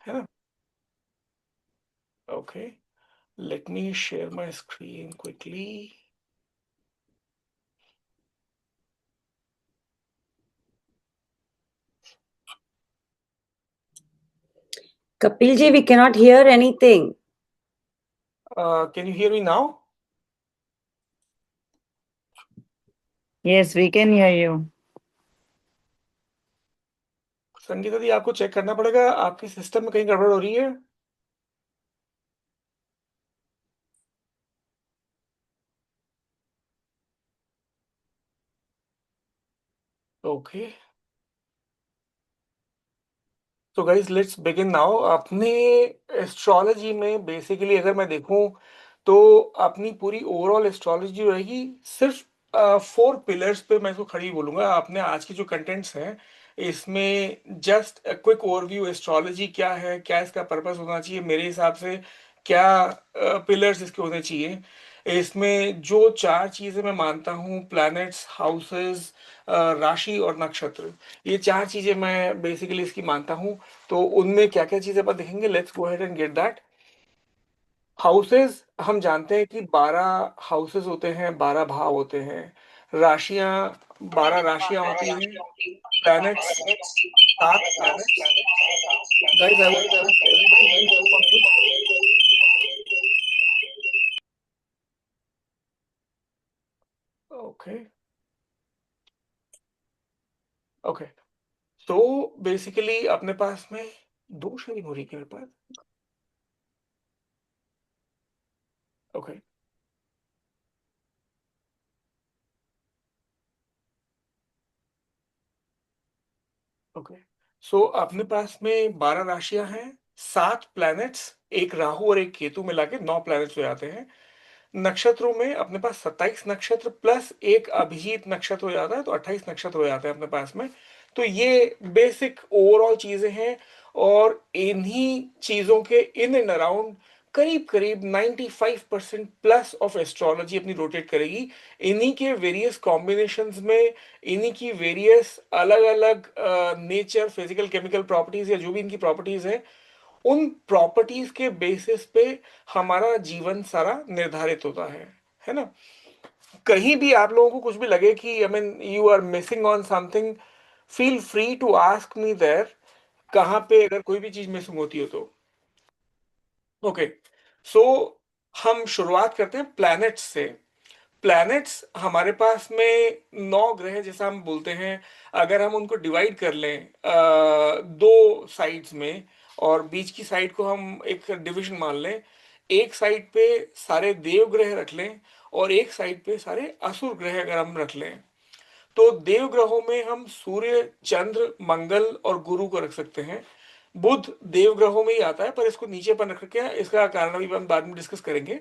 है ना? Okay, let me share my screen quickly. Kapil ji, we cannot hear anything. Can you hear me now? Yes, we can hear you. Sangeeta di, आपको check करना पड़ेगा, आपकी system में कहीं गड़बड़ हो रही है। ओके, तो गाइस लेट्स बिगिन नाउ। अपने एस्ट्रोलॉजी में बेसिकली अगर मैं देखूं तो अपनी पूरी ओवरऑल एस्ट्रोलॉजी रहेगी सिर्फ 4 पिलर्स पे। मैं इसको खड़ी बोलूंगा। आपने आज की जो कंटेंट्स हैं इसमें जस्ट क्विक ओवरव्यू, एस्ट्रोलॉजी क्या है, क्या इसका पर्पस होना चाहिए, मेरे हिसाब से क्या पिलर्स इसके होने चाहिए। इसमें जो 4 चीजें मैं मानता हूँ, प्लैनेट्स, हाउसेस, राशि और नक्षत्र, ये 4 चीजें मैं बेसिकली इसकी मानता हूँ। तो उनमें क्या क्या चीजें अपन देखेंगे, let's go ahead and get that. Houses, हम जानते हैं कि 12 हाउसेस होते हैं, 12 भाव होते हैं। राशियां, 12 राशियां होती हैं। Planets, 7 planets. Guys I would request everybody please keep on mute. Okay, okay, तो बेसिकली अपने पास में 2 शेयरिंग हो रही है मेरे पास। ओके, ओके, सो अपने पास में 12 राशियां हैं, 7 प्लैनेट्स, एक राहु और एक केतु मिला के 9 प्लैनेट्स हो जाते हैं। नक्षत्रों में अपने पास 27 नक्षत्र प्लस एक अभिजीत नक्षत्र हो जाता है, तो 28 नक्षत्र हो जाते हैं अपने पास में। तो ये बेसिक ओवरऑल चीजें हैं। और इन्हीं चीजों के इन एंड अराउंड करीब करीब 95% प्लस ऑफ एस्ट्रोलॉजी अपनी रोटेट करेगी। इन्हीं के वेरियस कॉम्बिनेशंस में, इन्हीं की वेरियस अलग अलग नेचर, फिजिकल, केमिकल प्रॉपर्टीज या जो भी इनकी प्रॉपर्टीज है, उन प्रॉपर्टीज के बेसिस पे हमारा जीवन सारा निर्धारित होता है ना? कहीं भी आप लोगों को कुछ भी लगे कि I mean you are missing on something, feel free to ask me there, कहाँ पे अगर कोई भी चीज मिसिंग होती हो तो। ओके, सो हम शुरुआत करते हैं प्लैनेट्स से। प्लैनेट्स हमारे पास में 9 ग्रह जैसा हम बोलते हैं। अगर हम उनको डिवाइड कर लें 2 साइड्स में, और बीच की साइड को हम एक डिवीजन मान लें, एक साइड पे सारे देव ग्रह रख लें और एक साइड पे सारे असुर ग्रह अगर हम रख लें, तो देव ग्रहों में हम सूर्य, चंद्र, मंगल और गुरु को रख सकते हैं। बुध देव ग्रहों में ही आता है, पर इसको नीचे पर रख के इसका कारण भी हम बाद में डिस्कस करेंगे।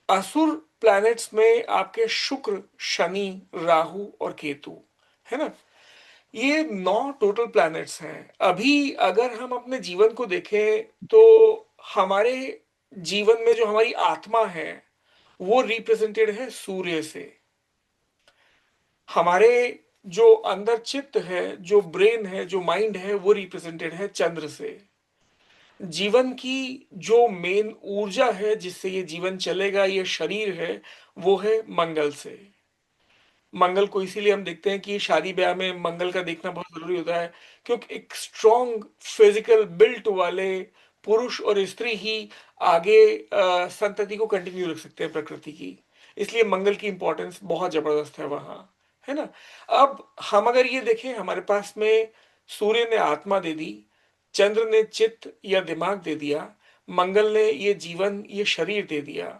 असुर प्लैनेट्स में आपके शुक्र, शनि, राहु और केतु, है ना? ये 9 टोटल प्लैनेट्स हैं। अभी अगर हम अपने जीवन को देखें तो हमारे जीवन में जो हमारी आत्मा है वो रिप्रेजेंटेड है सूर्य से। हमारे जो अंदर चित्त है, जो ब्रेन है, जो माइंड है, वो रिप्रेजेंटेड है चंद्र से। जीवन की जो मेन ऊर्जा है जिससे ये जीवन चलेगा, ये शरीर है, वो है मंगल से। मंगल को इसीलिए हम देखते हैं कि शादी ब्याह में मंगल का देखना बहुत जरूरी होता है, क्योंकि एक स्ट्रॉन्ग फिजिकल बिल्ट वाले पुरुष और स्त्री ही आगे संतति को कंटिन्यू रख सकते हैं प्रकृति की। इसलिए मंगल की इंपॉर्टेंस बहुत जबरदस्त है वहां, है ना? अब हम अगर ये देखें, हमारे पास में सूर्य ने आत्मा दे दी, चंद्र ने चित्त या दिमाग दे दिया, मंगल ने ये जीवन, ये शरीर दे दिया।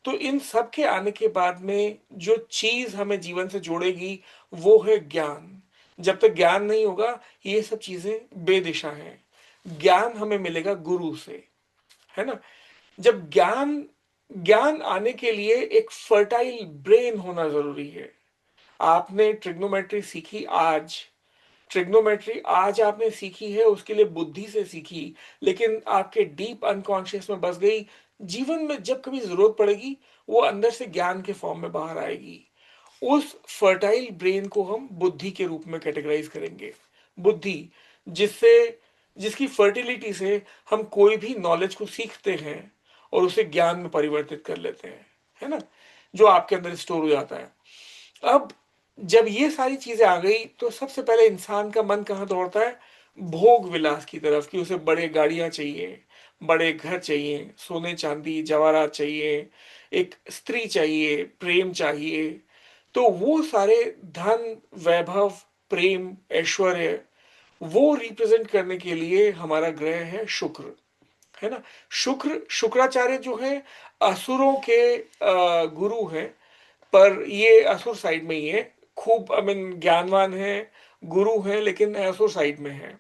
तो इन सब के आने के बाद में जो चीज हमें जीवन से जोड़ेगी वो है ज्ञान। जब तक ज्ञान नहीं होगा ये सब चीजें बेदिशा हैं। ज्ञान हमें मिलेगा गुरु से, है ना? जब ज्ञान ज्ञान आने के लिए एक फर्टाइल ब्रेन होना जरूरी है। आपने ट्रिग्नोमेट्री सीखी आज, ट्रिग्नोमेट्री आज आपने सीखी है, उसके लिए बुद्धि से सीखी, लेकिन आपके डीप अनकॉन्शियस में बस गई। जीवन में जब कभी जरूरत पड़ेगी वो अंदर से ज्ञान के फॉर्म में बाहर आएगी। उस फर्टाइल ब्रेन को हम बुद्धि के रूप में कैटेगराइज करेंगे। बुद्धि जिससे जिसकी फर्टिलिटी से हम कोई भी नॉलेज को सीखते हैं और उसे ज्ञान में परिवर्तित कर लेते हैं, है ना, जो आपके अंदर स्टोर हो जाता है। अब जब ये सारी चीजें आ गई तो सबसे पहले इंसान का मन कहाँ दौड़ता है? भोग विलास की तरफ, कि उसे बड़े गाड़ियां चाहिए, बड़े घर चाहिए, सोने चांदी जवाहरात चाहिए, एक स्त्री चाहिए, प्रेम चाहिए। तो वो सारे धन, वैभव, प्रेम, ऐश्वर्य, वो रिप्रेजेंट करने के लिए हमारा ग्रह है शुक्र, है ना। शुक्राचार्य जो है असुरों के गुरु हैं, पर ये असुर साइड में ही है, खूब आई मीन ज्ञानवान है, गुरु है, लेकिन असुर साइड में है।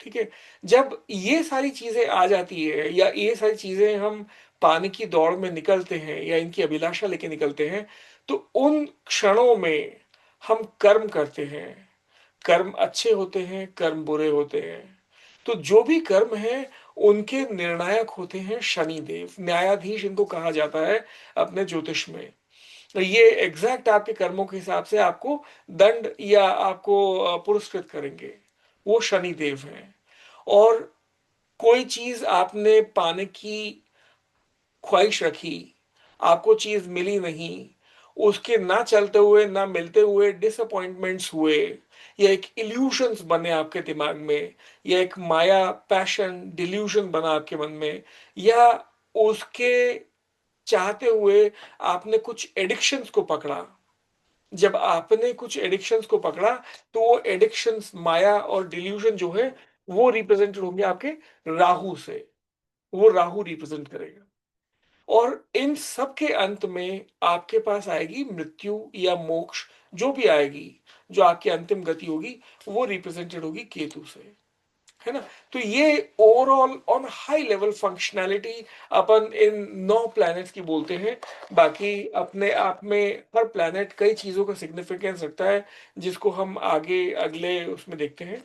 ठीक है। जब ये सारी चीजें आ जाती है या ये सारी चीजें हम पाने की दौड़ में निकलते हैं या इनकी अभिलाषा लेके निकलते हैं, तो उन क्षणों में हम कर्म करते हैं। कर्म अच्छे होते हैं, कर्म बुरे होते हैं। तो जो भी कर्म है उनके निर्णायक होते हैं शनि देव, न्यायाधीश इनको कहा जाता है अपने ज्योतिष में। तो ये एग्जैक्ट आपके कर्मों के हिसाब से आपको दंड या आपको पुरस्कृत करेंगे, वो शनि देव हैं। और कोई चीज आपने पाने की ख्वाहिश रखी, आपको चीज मिली नहीं, उसके ना चलते हुए ना मिलते हुए डिसअपॉइंटमेंट्स हुए, या एक इल्यूशंस बने आपके दिमाग में, या एक माया, पैशन, डिल्यूजन बना आपके मन में, या उसके चाहते हुए आपने कुछ एडिक्शंस को पकड़ा। जब आपने कुछ एडिक्शंस को पकड़ा तो वो एडिक्शंस, माया और डिल्यूजन जो है वो रिप्रेजेंटेड होंगे आपके राहु से, वो राहु रिप्रेजेंट करेगा। और इन सब के अंत में आपके पास आएगी मृत्यु या मोक्ष, जो भी आएगी, जो आपकी अंतिम गति होगी, वो रिप्रेजेंटेड होगी केतु से, है ना। तो ये overall on high level functionality upon in 9 planets की बोलते हैं। बाकी अपने आप में हर प्लैनेट कई चीजों का सिग्निफिकेंस रखता है, जिसको हम आगे अगले उसमें देखते हैं।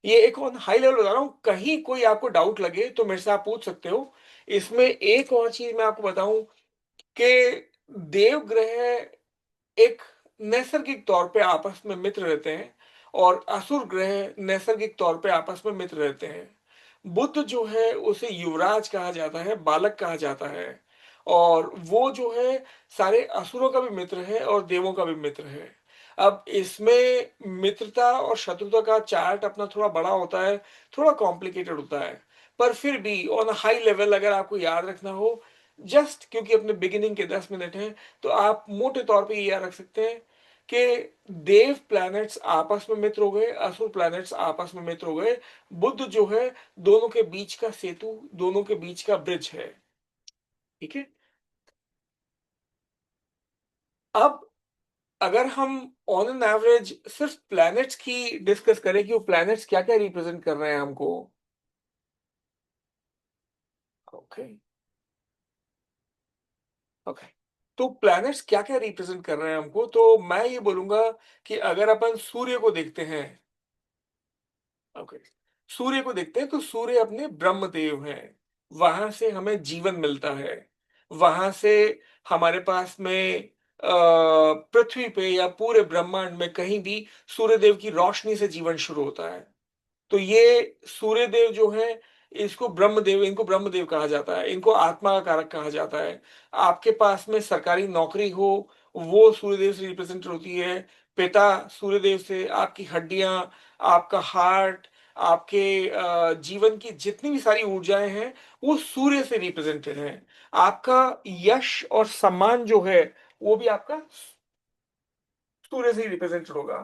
ये एक ऑन हाई लेवल बता रहा हूं, कहीं कोई आपको डाउट लगे तो मेरे से आप पूछ सकते हो। इसमें एक और चीज मैं आपको बताऊं कि देव ग्रह एक नैसर्गिक तौर पे आपस में मित्र रहते हैं, और असुर ग्रह नैसर्गिक तौर पे आपस में मित्र रहते हैं। बुध जो है उसे युवराज कहा जाता है, बालक कहा जाता है, और वो जो है सारे असुरों का भी मित्र है और देवों का भी मित्र है। अब इसमें मित्रता और शत्रुता का चार्ट अपना थोड़ा बड़ा होता है, थोड़ा कॉम्प्लिकेटेड होता है, पर फिर भी ऑन हाई लेवल अगर आपको याद रखना हो, जस्ट क्योंकि अपने बिगिनिंग के 10 मिनट हैं, तो आप मोटे तौर पे ये याद रख सकते हैं कि देव प्लैनेट्स आपस में मित्र हो गए, असुर प्लैनेट्स आपस में मित्र हो गए। बुध जो है दोनों के बीच का सेतु, दोनों के बीच का ब्रिज है। ठीक है। अब अगर हम ऑन एन एवरेज सिर्फ प्लैनेट्स की डिस्कस करें कि वो प्लैनेट्स क्या क्या रिप्रेजेंट कर रहे हैं हमको। ओके। ओके। तो प्लैनेट्स क्या क्या रिप्रेजेंट कर रहे हैं हमको, तो मैं ये बोलूंगा कि अगर अपन सूर्य को देखते हैं, ओके, सूर्य को देखते हैं तो सूर्य अपने ब्रह्मदेव हैं, वहां से हमें जीवन मिलता है। वहां से हमारे पास में पृथ्वी पे या पूरे ब्रह्मांड में कहीं भी सूर्यदेव की रोशनी से जीवन शुरू होता है। तो ये सूर्यदेव जो है, इसको ब्रह्मदेव, इनको ब्रह्मदेव कहा जाता है, इनको आत्मा का कारक कहा जाता है। आपके पास में सरकारी नौकरी हो, वो सूर्यदेव से रिप्रेजेंट होती है। पिता सूर्यदेव से, आपकी हड्डियां, आपका हार्ट, आपके जीवन की जितनी भी सारी ऊर्जाएं हैं, वो सूर्य से रिप्रेजेंटेड है। आपका यश और सम्मान जो है, वो भी आपका सूर्य से ही रिप्रेजेंटेड होगा।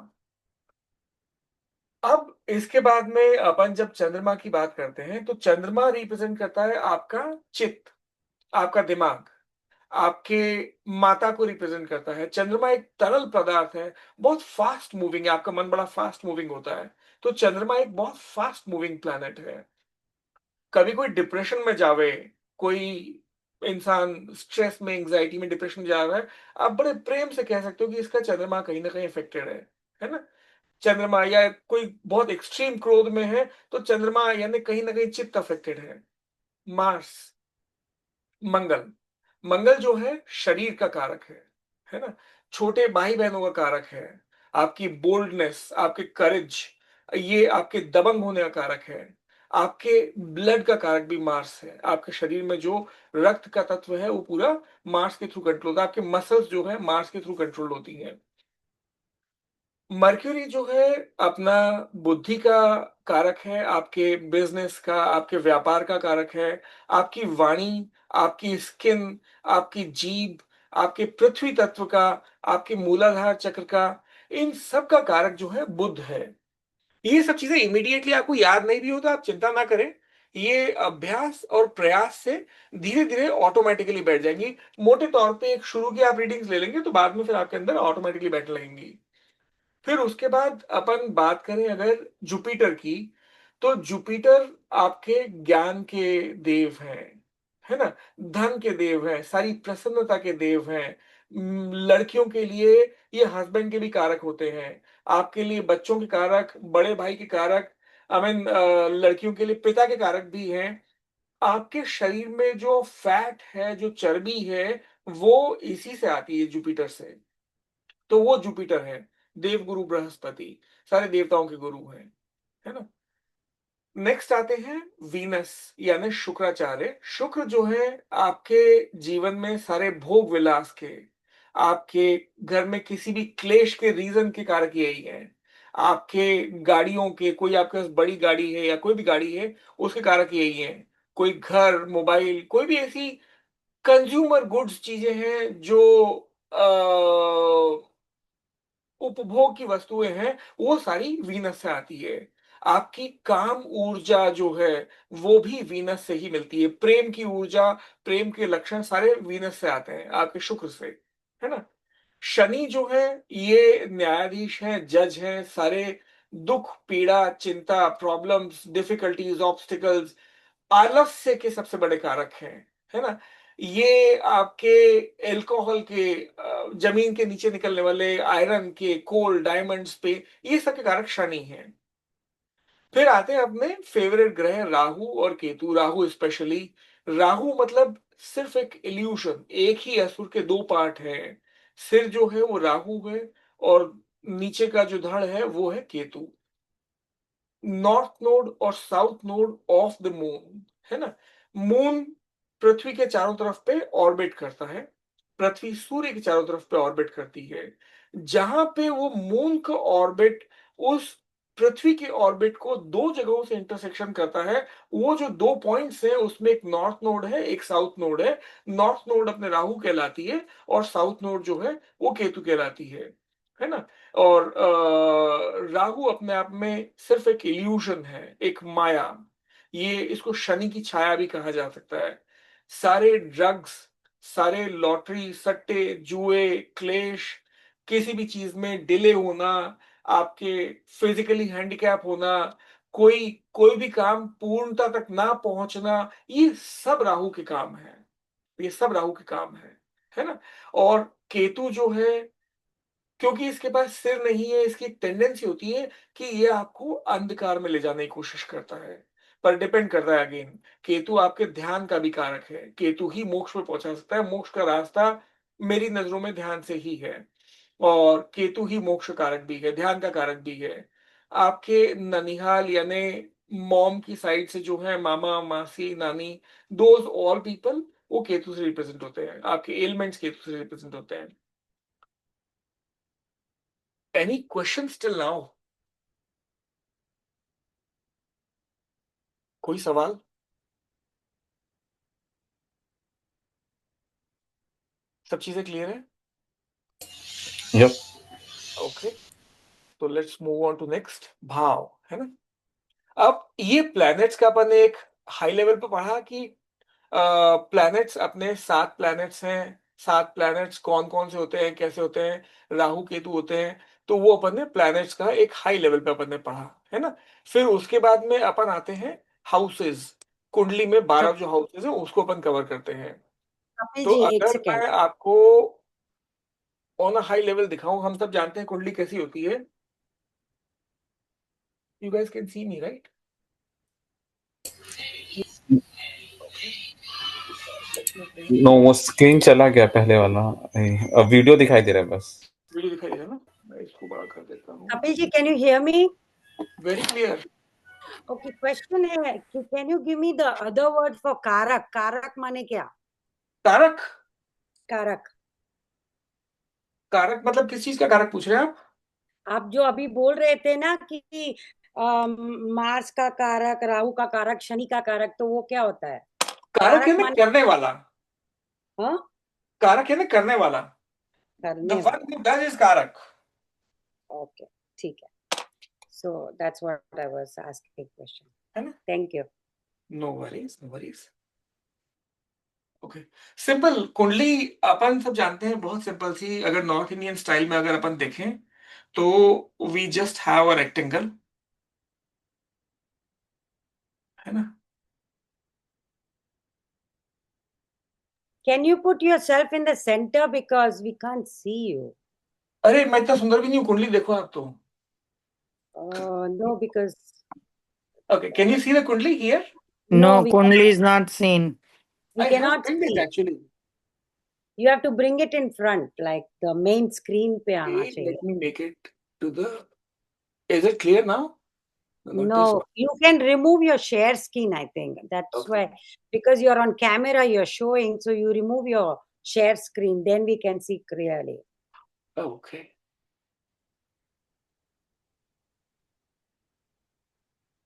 अब इसके बाद में अपन जब चंद्रमा की बात करते हैं, तो चंद्रमा रिप्रेजेंट करता है आपका चित्त, आपका दिमाग, आपके माता को रिप्रेजेंट करता है। चंद्रमा एक तरल पदार्थ है, बहुत फास्ट मूविंग है, आपका मन बड़ा फास्ट मूविंग होता है। तो चंद्रमा एक बहुत फास्ट मूविंग प्लैनेट है। कभी कोई डिप्रेशन में जावे, कोई इंसान स्ट्रेस में, एंजाइटी में, डिप्रेशन में जा रहा है, आप बड़े प्रेम से कह सकते हो कि इसका चंद्रमा कहीं ना कहीं अफेक्टेड है ना। चंद्रमा या कोई बहुत एक्सट्रीम क्रोध में है, तो चंद्रमा यानी कहीं ना कहीं चित्त अफेक्टेड है। मार्स, मंगल, मंगल जो है शरीर का कारक है ना, छोटे भाई बहनों का कारक है, आपकी बोल्डनेस, आपके करेज, ये आपके दबंग होने का कारक है। आपके ब्लड का कारक भी मार्स है। आपके शरीर में जो रक्त का तत्व है वो पूरा मार्स के थ्रू कंट्रोल होता है। आपके मसल्स जो है मार्स के थ्रू कंट्रोल होती हैं। मर्क्यूरी जो है अपना बुद्धि का कारक है, आपके बिजनेस का, आपके व्यापार का कारक है, आपकी वाणी, आपकी स्किन, आपकी जीभ, आपके पृथ्वी तत्व का, आपके मूलाधार चक्र का, इन सब का कारक जो है बुध है। ये सब चीजें इमीडिएटली आपको याद नहीं भी हो तो आप चिंता ना करें। ये अभ्यास और प्रयास से धीरे धीरे ऑटोमेटिकली बैठ जाएंगी। मोटे तौर पे एक शुरू की आप रीडिंग्स ले लेंगे तो बाद में फिर आपके अंदर ऑटोमेटिकली बैठने लगेंगी। फिर उसके बाद अपन बात करें अगर जुपिटर की, तो जुपिटर आपके ज्ञान के देव हैं, है ना, धन के देव हैं, सारी प्रसन्नता के देव हैं। लड़कियों के लिए ये हस्बैंड के भी कारक होते हैं, आपके लिए बच्चों के कारक, बड़े भाई के कारक, आई मीन लड़कियों के लिए पिता के कारक भी हैं। आपके शरीर में जो फैट है, जो चर्बी है, वो इसी से आती है, जुपिटर से। तो वो जुपिटर है, देवगुरु बृहस्पति, सारे देवताओं के गुरु हैं, है ना। नेक्स्ट आते हैं वीनस यानी शुक्राचार्य। शुक्र जो है आपके जीवन में सारे भोग विलास के, आपके घर में किसी भी क्लेश के रीजन के कारक यही है। आपके गाड़ियों के, कोई आपके पास बड़ी गाड़ी है या कोई भी गाड़ी है, उसके कारक यही है। कोई घर, मोबाइल, कोई भी ऐसी कंज्यूमर गुड्स चीजें हैं जो उपभोग की वस्तुएं हैं, वो सारी वीनस से आती है। आपकी काम ऊर्जा जो है वो भी वीनस से ही मिलती है। प्रेम की ऊर्जा, प्रेम के लक्षण सारे वीनस से आते हैं, आपके शुक्र से, है ना। शनि जो है ये न्यायाधीश हैं, जज हैं, सारे दुख, पीड़ा, चिंता, प्रॉब्लम्स, डिफिकल्टीज, ऑब्स्टिकल्स, आलस्य के सबसे बड़े कारक हैं, है ना। ये आपके एल्कोहल के, जमीन के नीचे निकलने वाले आयरन के, कोल, डायमंड्स पे, ये सब के कारक शनि हैं। फिर आते हैं अपने फेवरेट ग्रह राहु और केतु। राहु स्पेशली, राहु मतलब सिर्फ एक इल्यूशन, एक ही असुर के दो पार्ट हैं। सिर जो है वो राहु है और नीचे का जो धड़ है वो है केतु। नॉर्थ नोड और south node of the moon, है ना। मून पृथ्वी के चारों तरफ पे ऑर्बिट करता है, पृथ्वी सूर्य के चारों तरफ पे ऑर्बिट करती है। जहां पे वो मून का ऑर्बिट उस पृथ्वी के ऑर्बिट को दो जगहों से इंटरसेक्शन करता है, वो जो दो पॉइंट्स हैं उसमें एक नॉर्थ नोड है, एक साउथ नोड है। नॉर्थ नोड अपने राहु कहलाती है और साउथ नोड जो है वो केतु कहलाती है ना। और राहु अपने आप में सिर्फ एक इल्यूशन है, एक माया। ये इसको शनि की छाया भी कहा जा सकता है। सारे ड्रग्स, सारे लॉटरी, सट्टे, जुए, क्लेश, किसी भी चीज में डिले होना, आपके फिजिकली हैंडिकैप होना, कोई कोई भी काम पूर्णता तक ना पहुंचना, ये सब राहु के काम है। ये सब राहु के काम है ना। और केतु जो है, क्योंकि इसके पास सिर नहीं है, इसकी एक टेंडेंसी होती है कि ये आपको अंधकार में ले जाने की कोशिश करता है। पर डिपेंड करता है अगेन, केतु आपके ध्यान का भी कारक है। केतु ही मोक्ष में पहुंचा सकता है। मोक्ष का रास्ता मेरी नजरों में ध्यान से ही है, और केतु ही मोक्ष कारक भी है, ध्यान का कारक भी है। आपके ननिहाल यानी मॉम की साइड से जो है, मामा, मासी, नानी, दोज ऑल पीपल, वो केतु से रिप्रेजेंट होते हैं। आपके एलिमेंट्स केतु से रिप्रेजेंट होते हैं। Any question till now? कोई सवाल? सब चीजें क्लियर है? Yep. ओके, तो let's move on to next भाव, है ना। अब ये प्लैनेट्स का अपन एक हाई लेवल पे पढ़ा कि प्लैनेट्स अपने 7 प्लैनेट्स हैं। 7 प्लैनेट्स कौन कौन से होते हैं, कैसे होते हैं, राहु केतु होते हैं। तो वो अपन ने प्लैनेट्स का एक हाई लेवल पे अपन ने पढ़ा, है ना। फिर उसके बाद में अपन आते हैं हाउसेस। कुंडली में 12 जो हाउसेस है उसको अपन कवर करते हैं। कपिल तो जी एक अगर सेकेंड। मैं आपको ऑन अ हाई लेवल दिखाऊं, हम सब जानते हैं कुंडली कैसी होती है। You guys can see me right? No, वो स्क्रीन चला गया पहले वाला। अब वीडियो दिखाई दे रहा है बस। वीडियो दिखाई दे रहा है ना, मैं इसको बड़ा कर देता हूँ। Kapil ji can you hear me? Very clear. Okay, question है कि can you give me the other word for कारक? कारक माने क्या? कारक? कारक कारक मतलब किस चीज का कारक पूछ रहे हैं आप? आप जो अभी बोल रहे थे ना कि मार्स का कारक, राहु का कारक, शनि का कारक, तो वो क्या होता है? कारक है कारक ना माने करने वाला। हाँ कारक है ना करने वाला। द करने वन वाला। हु डज इज कारक। ओके, ठीक है। So that's what I was asking question. है ना? Thank you. No worries, no worries. Okay. Simple कुंडली अपन सब जानते हैं, बहुत सिंपल सी। अगर नॉर्थ इंडियन स्टाइल में अगर अपन देखें तो we just have a rectangle, है ना? Can you put yourself in the center because we can't see you? अरे मैं इतना सुंदर भी नहीं हूँ, कुंडली देखो आप तो। No, because okay, can you see the kundli here? no, No, we Kundli is not seen. I have cannot find it see. Actually. You have to bring it in front, like the main screen पे आना चाहिए. Let me make it to the, is it clear now? Not this No, one. you can remove your share screen, I think. That's Okay. why, because you're on camera, you're showing, so you remove your share screen, then we can see clearly. Okay.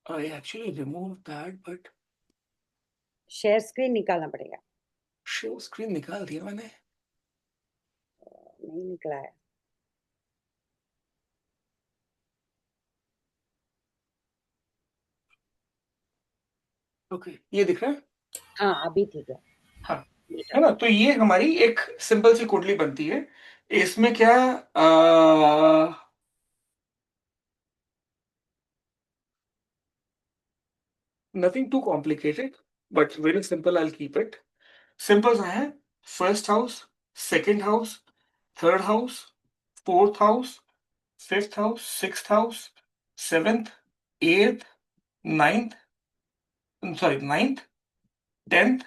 I actually removed that, but Share screen निकालना पड़ेगा. show screen निकाल दिया मैंने। नहीं निकला है. Okay, ये दिख रहा है? हाँ, अभी ठीक है. हाँ, है ना? तो ये हमारी एक सिंपल सी कुंडली बनती है। इसमें क्या nothing too complicated, but very simple. I keep it simple सा है। First house, second house, third house, fourth house, fifth house, sixth house, seventh, eighth, ninth, sorry ninth, tenth,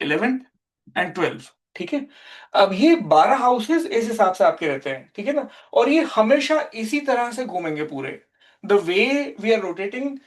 11th and 12th। ठीक है? अब ये 12 houses इस हिसाब से आपके रहते हैं, ठीक है ना? और ये हमेशा इसी तरह से घूमेंगे पूरे। The way we are rotating,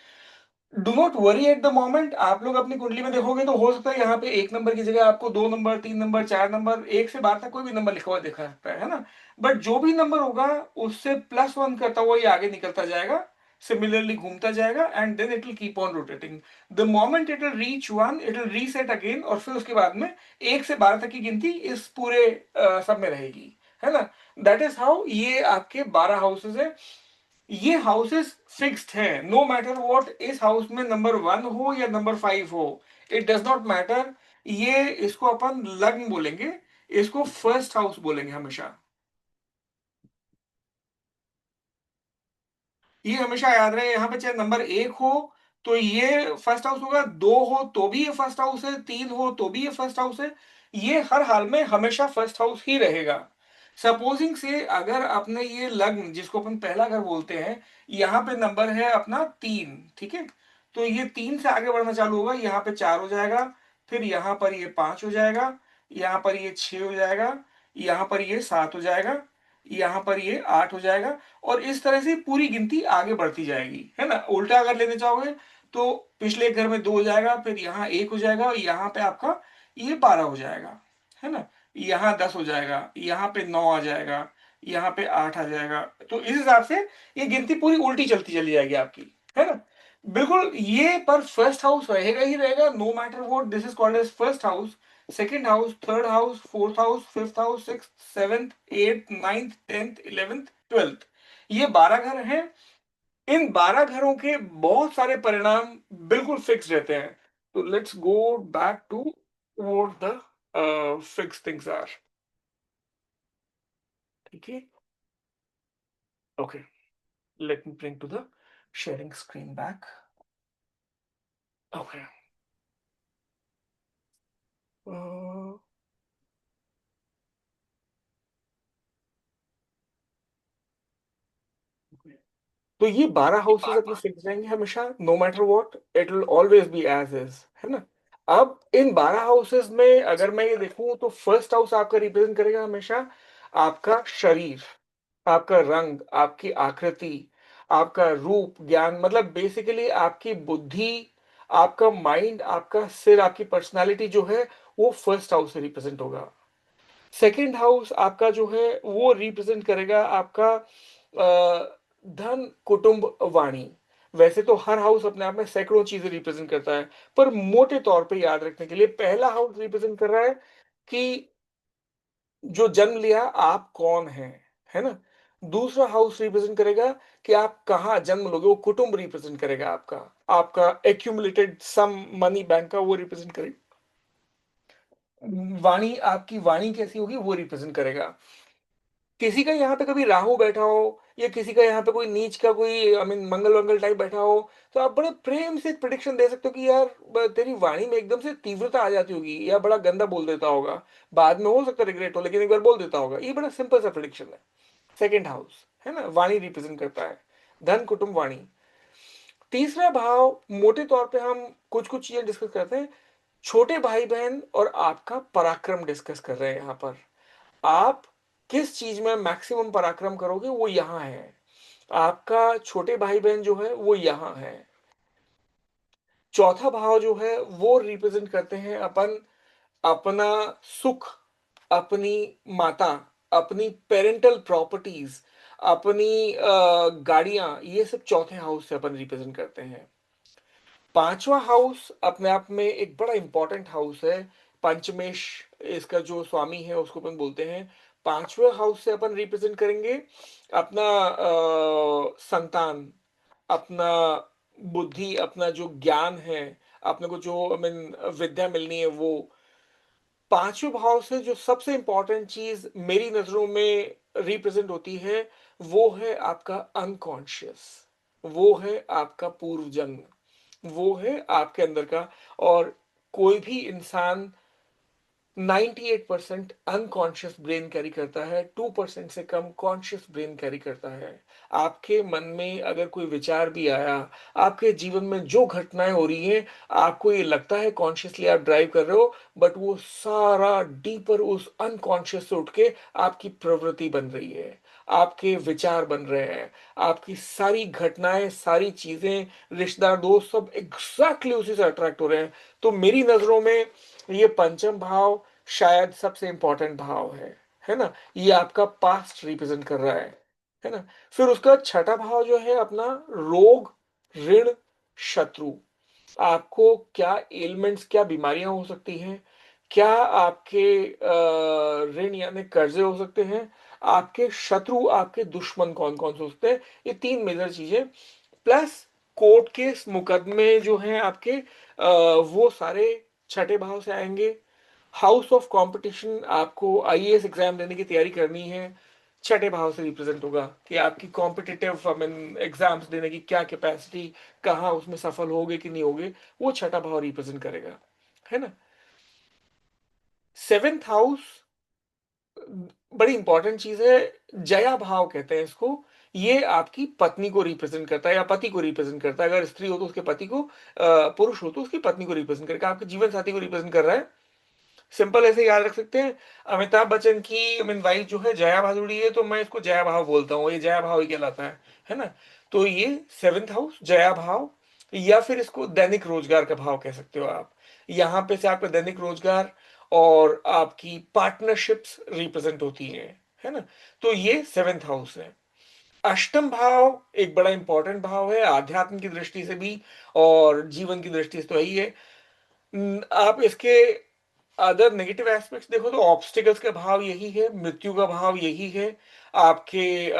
do not worry at the moment. आप लोग अपनी कुंडली में देखोगे तो हो सकता है यहाँ पे एक नंबर की जगह आपको 2 नंबर, 3 नंबर, 4 नंबर, 1 से 12 तक कोई भी नंबर लिखा हुआ दिखा सकता है ना? बट जो भी नंबर होगा उससे +1 करता हुआ ये आगे निकलता जाएगा, सिमिलरली घूमता जाएगा, and then it will keep on rotating. The moment it will reach 1, it will reset again, और फिर उसके बाद में 1 से 12 तक की गिनती इस पूरे सब में रहेगी, है ना? दैट इज हाउ ये आपके 12 हाउसेस है। ये हाउसेस फिक्स्ड हैं, नो मैटर व्हाट। इस हाउस में नंबर 1 हो या नंबर 5 हो, इट डज नॉट मैटर। ये इसको अपन लग्न बोलेंगे, इसको फर्स्ट हाउस बोलेंगे हमेशा। ये हमेशा याद रहे, यहाँ पे चाहे नंबर 1 हो तो ये फर्स्ट हाउस होगा, 2 हो तो भी ये फर्स्ट हाउस है, 3 हो तो भी ये फर्स्ट हाउस है। ये हर हाल में हमेशा फर्स्ट हाउस ही रहेगा। सपोजिंग से अगर आपने ये लग्न, जिसको अपन पहला घर बोलते हैं, यहाँ पे नंबर है अपना 3, ठीक है? तो ये 3 से आगे बढ़ना चालू होगा, यहाँ पे 4 हो जाएगा, फिर यहाँ पर ये 5 हो जाएगा, यहाँ पर ये 6 हो जाएगा, यहाँ पर ये 7 हो जाएगा, यहाँ पर ये 8 हो जाएगा, और इस तरह से पूरी गिनती आगे बढ़ती जाएगी, है ना? उल्टा अगर लेने चाहोगे तो पिछले घर में 2 हो जाएगा, फिर यहाँ 1 हो जाएगा, और यहाँ पे आपका ये 12 हो जाएगा, है ना? यहाँ 10 हो जाएगा, यहाँ पे 9 आ जाएगा, यहाँ पे 8 आ जाएगा। तो इस हिसाब से ये गिनती पूरी उल्टी चलती चली जाएगी आपकी, है ना? बिल्कुल। ये पर फर्स्ट हाउस रहेगा ही रहेगा, no matter what. This is called as first house, second house, third house, fourth house, fifth house, sixth, seventh, eighth, ninth, 10th, 11th, 12th। ये 12 घर हैं। इन 12 घरों के बहुत सारे परिणाम बिल्कुल फिक्स रहते हैं। तो let's go back to what the fix things are. ठीक है? Okay, let me bring to the sharing screen back. Okay, तो ये 12 हाउसेस अपने फिक्स रहेंगे हमेशा, no matter what, it will always be as is, है ना? अब इन 12 हाउसेस में अगर मैं ये देखूं तो फर्स्ट हाउस आपका रिप्रेजेंट करेगा हमेशा आपका शरीर, आपका रंग, आपकी आकृति, आपका रूप ज्ञान, मतलब बेसिकली आपकी बुद्धि, आपका माइंड, आपका सिर, आपकी पर्सनालिटी जो है वो फर्स्ट हाउस से रिप्रेजेंट होगा। सेकंड हाउस आपका जो है वो रिप्रेजेंट करेगा आपका धन, कुटुंब, वाणी। वैसे तो हर हाउस अपने आप में सैकड़ों चीजें रिप्रेजेंट करता है, पर मोटे तौर पे याद रखने के लिए पहला हाउस रिप्रेजेंट कर रहा है कि जो जन्म लिया आप कौन हैं, है ना। दूसरा हाउस रिप्रेजेंट करेगा कि आप कहाँ जन्म लोगे, वो कुटुंब रिप्रेजेंट करेगा आपका, आपका एक्यूमुलेटेड सम मनी बैंक का वो रिप्रेजेंट करेगा। वाणी, आपकी वाणी कैसी होगी वो रिप्रेजेंट करेगा। किसी का यहाँ पे कभी राहु बैठा हो, या किसी का यहाँ पे कोई नीच का कोई I mean Mangal Vangal type बैठा हो, तो आप बड़े प्रेम से प्रिडिक्शन दे सकते हो कि यार तेरी वाणी में एकदम से तीव्रता आ जाती होगी, या बड़ा गंदा बोल देता होगा, बाद में हो सकता है रिग्रेट हो, लेकिन एक बार बोल देता होगा। ये बड़ा सिंपल सा प्रिडिक्शन है। सेकेंड हाउस है ना, वाणी रिप्रेजेंट करता है धन, कुटुंब, वाणी। तीसरा भाव मोटे तौर पे हम कुछ कुछ चीजें डिस्कस करते हैं। छोटे भाई बहन और आपका पराक्रम डिस्कस कर रहे हैं यहाँ पर। आप किस चीज में मैक्सिमम पराक्रम करोगे वो यहां है। आपका छोटे भाई बहन जो है वो यहां है। चौथा भाव जो है वो रिप्रेजेंट करते हैं अपन अपना सुख, अपनी माता, अपनी पेरेंटल प्रॉपर्टीज, अपनी गाड़ियां, ये सब चौथे हाउस से अपन रिप्रेजेंट करते हैं। पांचवा हाउस अपने आप में एक बड़ा इंपॉर्टेंट हाउस है। पंचमेश इसका जो स्वामी है उसको अपन बोलते हैं। पांचवे हाउस से अपन रिप्रेजेंट करेंगे अपना संतान, अपना बुद्धि, अपना जो ज्ञान है, अपने को जो आई मीन विद्या मिलनी है वो। पांचवें भाव से जो सबसे इंपॉर्टेंट चीज मेरी नजरों में रिप्रेजेंट होती है वो है आपका अनकॉन्शियस, वो है आपका पूर्व जन्म, वो है आपके अंदर का। और कोई भी इंसान 98% अनकॉन्शियस ब्रेन कैरी करता है, 2% से कम कॉन्शियस ब्रेन कैरी करता है। आपके मन में अगर कोई विचार भी आया, आपके जीवन में जो घटनाएं हो रही हैं, आपको ये लगता है कॉन्शियसली आप ड्राइव कर रहे हो, बट वो सारा डीपर उस अनकॉन्शियस से उठ के आपकी प्रवृत्ति बन रही है, आपके विचार बन रहे हैं, आपकी सारी घटनाएं, सारी चीजें, रिश्तेदार, दोस्त, सब एग्जैक्टली उसी से अट्रैक्ट हो रहे हैं। तो मेरी नजरों में ये पंचम भाव शायद सबसे इंपॉर्टेंट भाव है ना। ये आपका पास्ट रिप्रेजेंट कर रहा है ना। फिर उसका छठा भाव जो है अपना रोग, ऋण, शत्रु। आपको क्या एलिमेंट्स, क्या बीमारियां हो सकती हैं, क्या आपके ऋण यानी कर्जे हो सकते हैं, आपके शत्रु, आपके दुश्मन कौन कौन से हो सकते हैं। ये तीन मेजर चीजें, प्लस कोर्ट केस मुकदमे जो हैं आपके, वो सारे छठे भाव से आएंगे। हाउस ऑफ कंपटीशन, आपको आईएएस एग्जाम देने की तैयारी करनी है, छठे भाव से रिप्रेजेंट होगा कि आपकी कॉम्पिटिटिव आई मीन एग्जाम्स देने की क्या कैपेसिटी, कहाँ उसमें सफल होगे कि नहीं होगे, वो छठा भाव रिप्रेजेंट करेगा, है ना। सेवेंथ हाउस बड़ी इंपॉर्टेंट चीज है, जया भाव कहते हैं इसको। ये आपकी पत्नी को रिप्रेजेंट करता है या पति को रिप्रेजेंट करता है। अगर स्त्री हो तो उसके पति को, पुरुष हो तो उसकी पत्नी को रिप्रेजेंट करेगा, आपके जीवन साथी को रिप्रेजेंट कर रहा है। सिंपल ऐसे याद रख सकते हैं। अमिताभ बच्चन की आई मीन वाइफ जो है जया भादुड़ी है, तो मैं इसको जया भाव बोलता हूँ, ये जया भाव ही कहलाता है ना। तो ये सेवेंथ हाउस जया भाव, या फिर इसको दैनिक रोजगार का भाव कह सकते हो आप। यहाँ पे से आपका दैनिक रोजगार और आपकी पार्टनरशिप्स रिप्रेजेंट होती है ना। तो ये सेवेंथ हाउस है। अष्टम भाव एक बड़ा इंपॉर्टेंट भाव है आध्यात्म की दृष्टि से भी, और जीवन की दृष्टि से तो यही है। आप इसके अदर नेगेटिव एस्पेक्ट्स देखो तो ऑब्स्टिकल्स का भाव यही है, मृत्यु का भाव यही है, आपके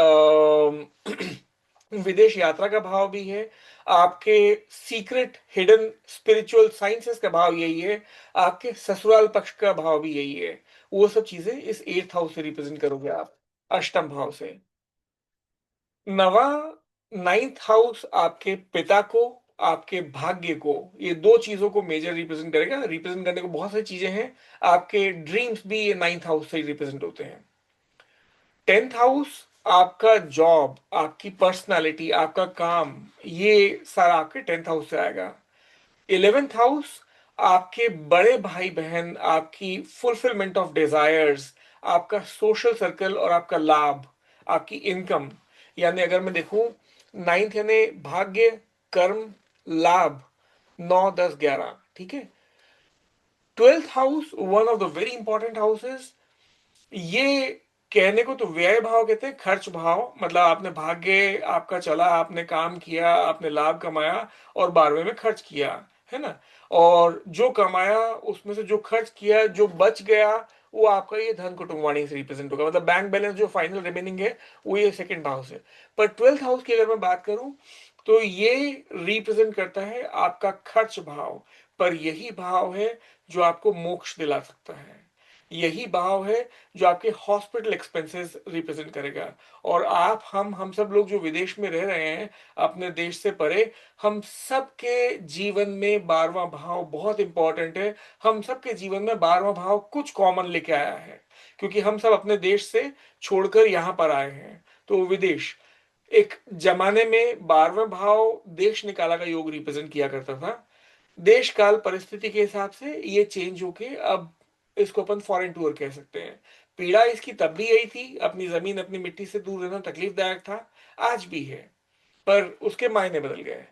विदेश यात्रा का भाव भी है, आपके सीक्रेट हिडन स्पिरिचुअल साइंसेस का भाव यही है, आपके ससुराल पक्ष का भाव भी यही है। वो सब चीजें इस एट्थ हाउस से रिप्रेजेंट करोगे आप, अष्टम भाव से। नवा नाइन्थ हाउस आपके पिता को, आपके भाग्य को, ये दो चीजों को मेजर रिप्रेजेंट करेगा। रिप्रेजेंट करने को बहुत सारी चीजें हैं, आपके ड्रीम्स भी ये नाइन्थ हाउस से रिप्रेजेंट होते हैं। टेंथ हाउस आपका जॉब, आपकी पर्सनालिटी, आपका काम, ये सारा आपके टेंथ हाउस से आएगा। इलेवेंथ हाउस आपके बड़े भाई बहन, आपकी फुलफिलमेंट ऑफ डिजायर्स, आपका सोशल सर्कल और आपका लाभ, आपकी इनकम। यानी अगर मैं देखूं नाइन्थ यानी भाग्य, कर्म, लाभ, 9, 10, 11, ठीक है। 12th house one of the very important houses. ये कहने को तो व्यय भाव कहते हैं, खर्च भाव, मतलब आपने भाग्य आपका चला, आपने काम किया, आपने लाभ कमाया और 12वें में खर्च किया, है ना। और जो कमाया उसमें से जो खर्च किया, जो बच गया, वो आपका ये धन कुटुंब वाणी से रिप्रेजेंट होगा, मतलब बैंक बैलेंस जो फाइनल रिमेनिंग है वो ये सेकंड हाउस है। पर 12th हाउस की अगर मैं बात करूं तो ये रिप्रेजेंट करता है आपका खर्च भाव। पर यही भाव है जो आपको मोक्ष दिला सकता है, यही भाव है जो आपके हॉस्पिटल एक्सपेंसेस रिप्रेजेंट करेगा। और आप हम सब लोग जो विदेश में रह रहे हैं अपने देश से परे, हम सबके जीवन में 12वां भाव बहुत इंपॉर्टेंट है। हम सबके जीवन में 12वां भाव कुछ कॉमन लेके आया है, क्योंकि हम सब अपने देश से छोड़कर यहाँ पर आए हैं। तो विदेश एक जमाने में 12वें भाव देश निकाला का योग रिप्रेजेंट किया करता था। देश काल परिस्थिति के हिसाब से ये चेंज होके अब इसको अपन फॉरेन टूर कह सकते हैं। पीड़ा इसकी तब भी यही थी, अपनी जमीन अपनी मिट्टी से दूर रहना तकलीफदायक था, आज भी है, पर उसके मायने बदल गए।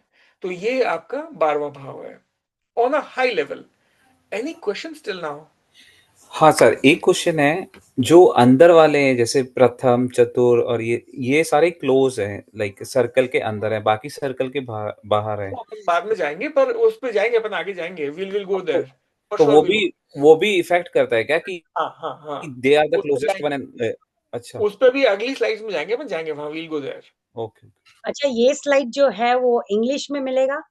तो ये आपका 12वां भाव है on a high level. Any question till now? हाँ सर, एक क्वेश्चन है। जो अंदर वाले हैं जैसे प्रथम, चतुर और ये सारे क्लोज हैं, लाइक सर्कल के अंदर है, बाकी सर्कल के बाहर है। वो अपन बाद में जाएंगे, पर उस पे जाएंगे, अपन आगे जाएंगे, विल गो तो, देयर, फॉर तो श्योर विल गो। वो भी इफेक्ट करता है क्या कि हाँ हाँ हाँ, दे आर द उस पे क्लोजेस्ट जाएंगे, वन? अच्छा, उस पे भी अगली स्लाइड्स में जाएंगे, अपन जाएंगे वहां, विल गो देयर। ओके। अच्छा, ये स्लाइड जो है वो इंग्लिश में मिलेगा?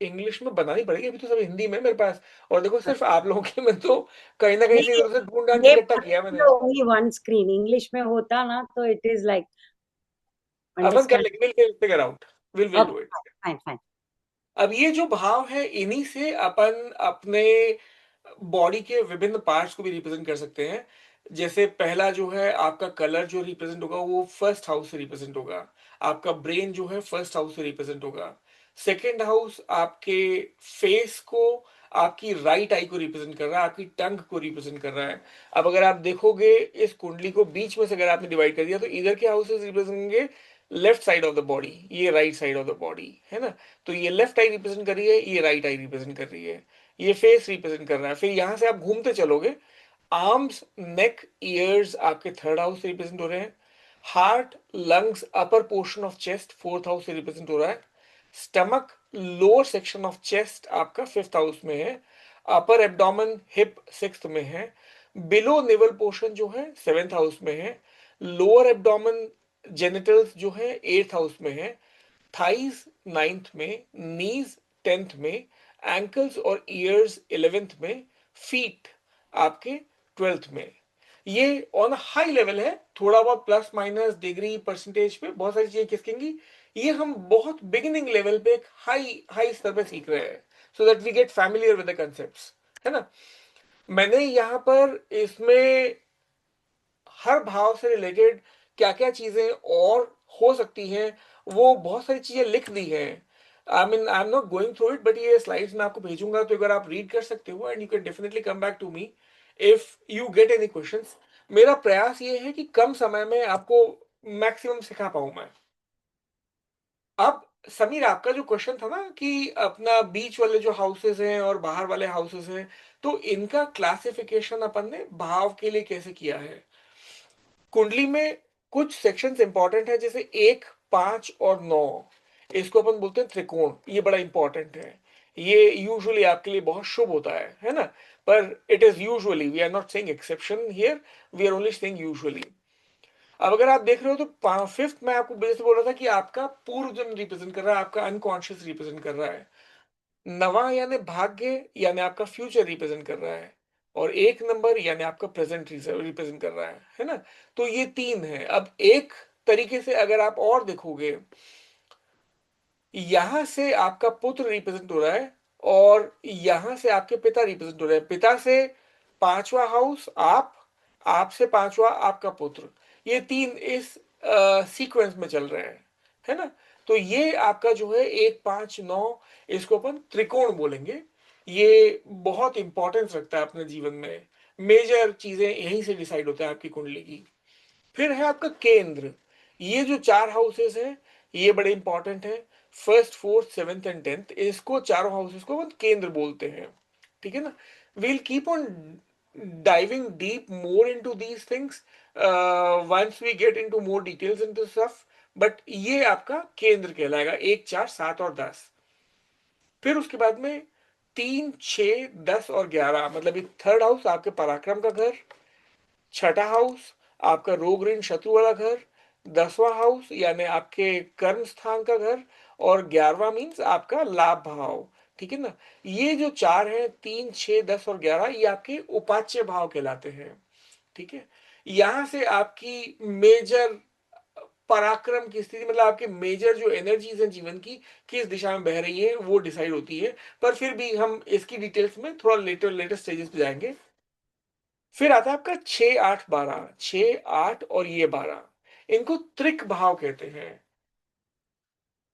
इंग्लिश में बनानी पड़ेगी, अभी तो सब हिंदी में मेरे पास। और देखो सिर्फ आप लोगों के में तो कहीं ना कहीं से नहीं, इधर से ढूंढ ढांड के ये इकट्ठा किया मैंने। ओनली वन स्क्रीन इंग्लिश में होता ना तो इट इज लाइक अपन कर अंडरस्टैंड। लेंगे, will figure out, will do it. Okay, fine fine. अब ये जो भाव है, इन्हीं से अपन अपने बॉडी के विभिन्न पार्ट्स को भी रिप्रेजेंट कर सकते हैं। जैसे पहला जो है आपका कलर जो रिप्रेजेंट होगा वो फर्स्ट हाउस से रिप्रेजेंट होगा। आपका ब्रेन जो है फर्स्ट हाउस से रिप्रेजेंट होगा। सेकंड हाउस आपके फेस को, आपकी राइट आई को रिप्रेजेंट कर रहा है, आपकी टंग को रिप्रेजेंट कर रहा है। अब अगर आप देखोगे इस कुंडली को बीच में से अगर आपने डिवाइड कर दिया तो इधर के हाउसेस रिप्रेजेंट होंगे left side of the body, ये right side of the body, है ना। तो ये लेफ्ट आई रिप्रेजेंट कर रही है, ये राइट आई रिप्रेजेंट कर रही है, ये फेस रिप्रेजेंट कर रहा है। फिर यहां से आप घूमते चलोगे, आर्म्स, नेक, ईयर्स आपके थर्ड हाउस से रिप्रेजेंट हो रहे हैं। Heart, lungs, upper portion of chest fourth house से रिप्रेजेंट हो रहा है। Stomach, lower section of chest आपका फिफ्थ हाउस में है। अपर एब्डोमेन, हिप सिक्स्थ में है। बिलो नेवल पोर्शन जो है सेवेंथ हाउस में है। लोअर एब्डोमेन, जेनिटल्स जो है एट्थ हाउस में है। थाइज नाइन्थ में, नीज टेंथ में, एंकल्स और ईयर्स इलेवेंथ में, फीट आपके ट्वेल्थ में। ये ऑन हाई लेवल है, थोड़ा बहुत प्लस माइनस डिग्री परसेंटेज पे बहुत सारी चीजें खिसकेंगी। ये हम बहुत बिगिनिंग लेवल पे एक हाई हाई स्तर पे सीख रहे हैं, so that we get familiar with the concepts, है ना। मैंने यहाँ पर इसमें हर भाव से रिलेटेड क्या क्या चीजें और हो सकती हैं वो बहुत सारी चीजें लिख दी हैं। I am not going through it, but ये स्लाइड्स मैं आपको भेजूंगा तो एक बार आप रीड कर सकते हो, and you can definitely come back to me if you get any questions. मेरा प्रयास ये है कि कम समय में आपको मैक्सिमम सिखा पाऊं मैं। अब समीर, आपका जो क्वेश्चन था ना कि अपना बीच वाले जो हाउसेस हैं और बाहर वाले हाउसेस हैं, तो इनका क्लासिफिकेशन अपन ने भाव के लिए कैसे किया है। कुंडली में कुछ सेक्शंस इंपॉर्टेंट है, जैसे 1, 5 और 9, इसको अपन बोलते हैं त्रिकोण, ये बड़ा इंपॉर्टेंट है। ये यूजुअली आपके लिए बहुत शुभ होता है ना। पर it is usually, we are not saying exception here, we are only saying usually. अब अगर आप देख रहे हो तो फिफ्थ में आपको जैसे बोल रहा था कि आपका पूर्व जन्म रिप्रेजेंट कर रहा है, आपका अनकॉन्शियस रिप्रेजेंट कर रहा है। नवा यानी भाग्य यानी आपका फ्यूचर रिप्रेजेंट कर रहा है। और एक नंबर यानी आपका प्रेजेंट रिप्रेजेंट कर रहा है ना। तो ये तीन है। अब एक तरीके से अगर आप और देखोगे, यहां से आपका पुत्र रिप्रेजेंट हो रहा है और यहां से आपके पिता रिप्रेजेंट हो रहे हैं। पिता से पांचवा हाउस आप से पांचवा आपका पुत्र, ये तीन इस सीक्वेंस में चल रहे हैं, है ना। तो ये आपका जो है 1, 5, 9, इसको अपन त्रिकोण बोलेंगे। ये बहुत इंपॉर्टेंस रखता है अपने जीवन में, मेजर चीजें यहीं से डिसाइड होता है आपकी कुंडली की। फिर है आपका केंद्र, ये जो चार हाउसेस हैं ये बड़े इंपॉर्टेंट है। First, fourth, seventh and tenth, इसको चारों हाउसेस को हम केंद्र बोलते हैं, ठीक है ना। We'll keep on diving deep more into these things once we get into more details into stuff, but ये आपका केंद्र कहलाएगा, 1, 4, 7 और 10। फिर उसके बाद में 3, 6, 10 और 11, मतलब ये थर्ड हाउस आपके पराक्रम का घर, छठा हाउस आपका रोग ऋण शत्रु वाला घर, 10वां हाउस यानी आपके कर्म स्थान का घर, और 11वां मीन्स आपका लाभ भाव, ठीक है ना। ये जो चार हैं, 3, 6, 10 और 11, ये आपके उपाच्य भाव कहलाते हैं, ठीक है। यहां से आपकी मेजर पराक्रम की स्थिति, मतलब आपके मेजर जो एनर्जीज हैं जीवन की, किस दिशा में बह रही है वो डिसाइड होती है। पर फिर भी हम इसकी डिटेल्स में थोड़ा लेटर स्टेजेस पे जाएंगे। फिर आता है आपका 6, 8, 12, 6, 8 और ये 12, इनको त्रिक भाव कहते हैं।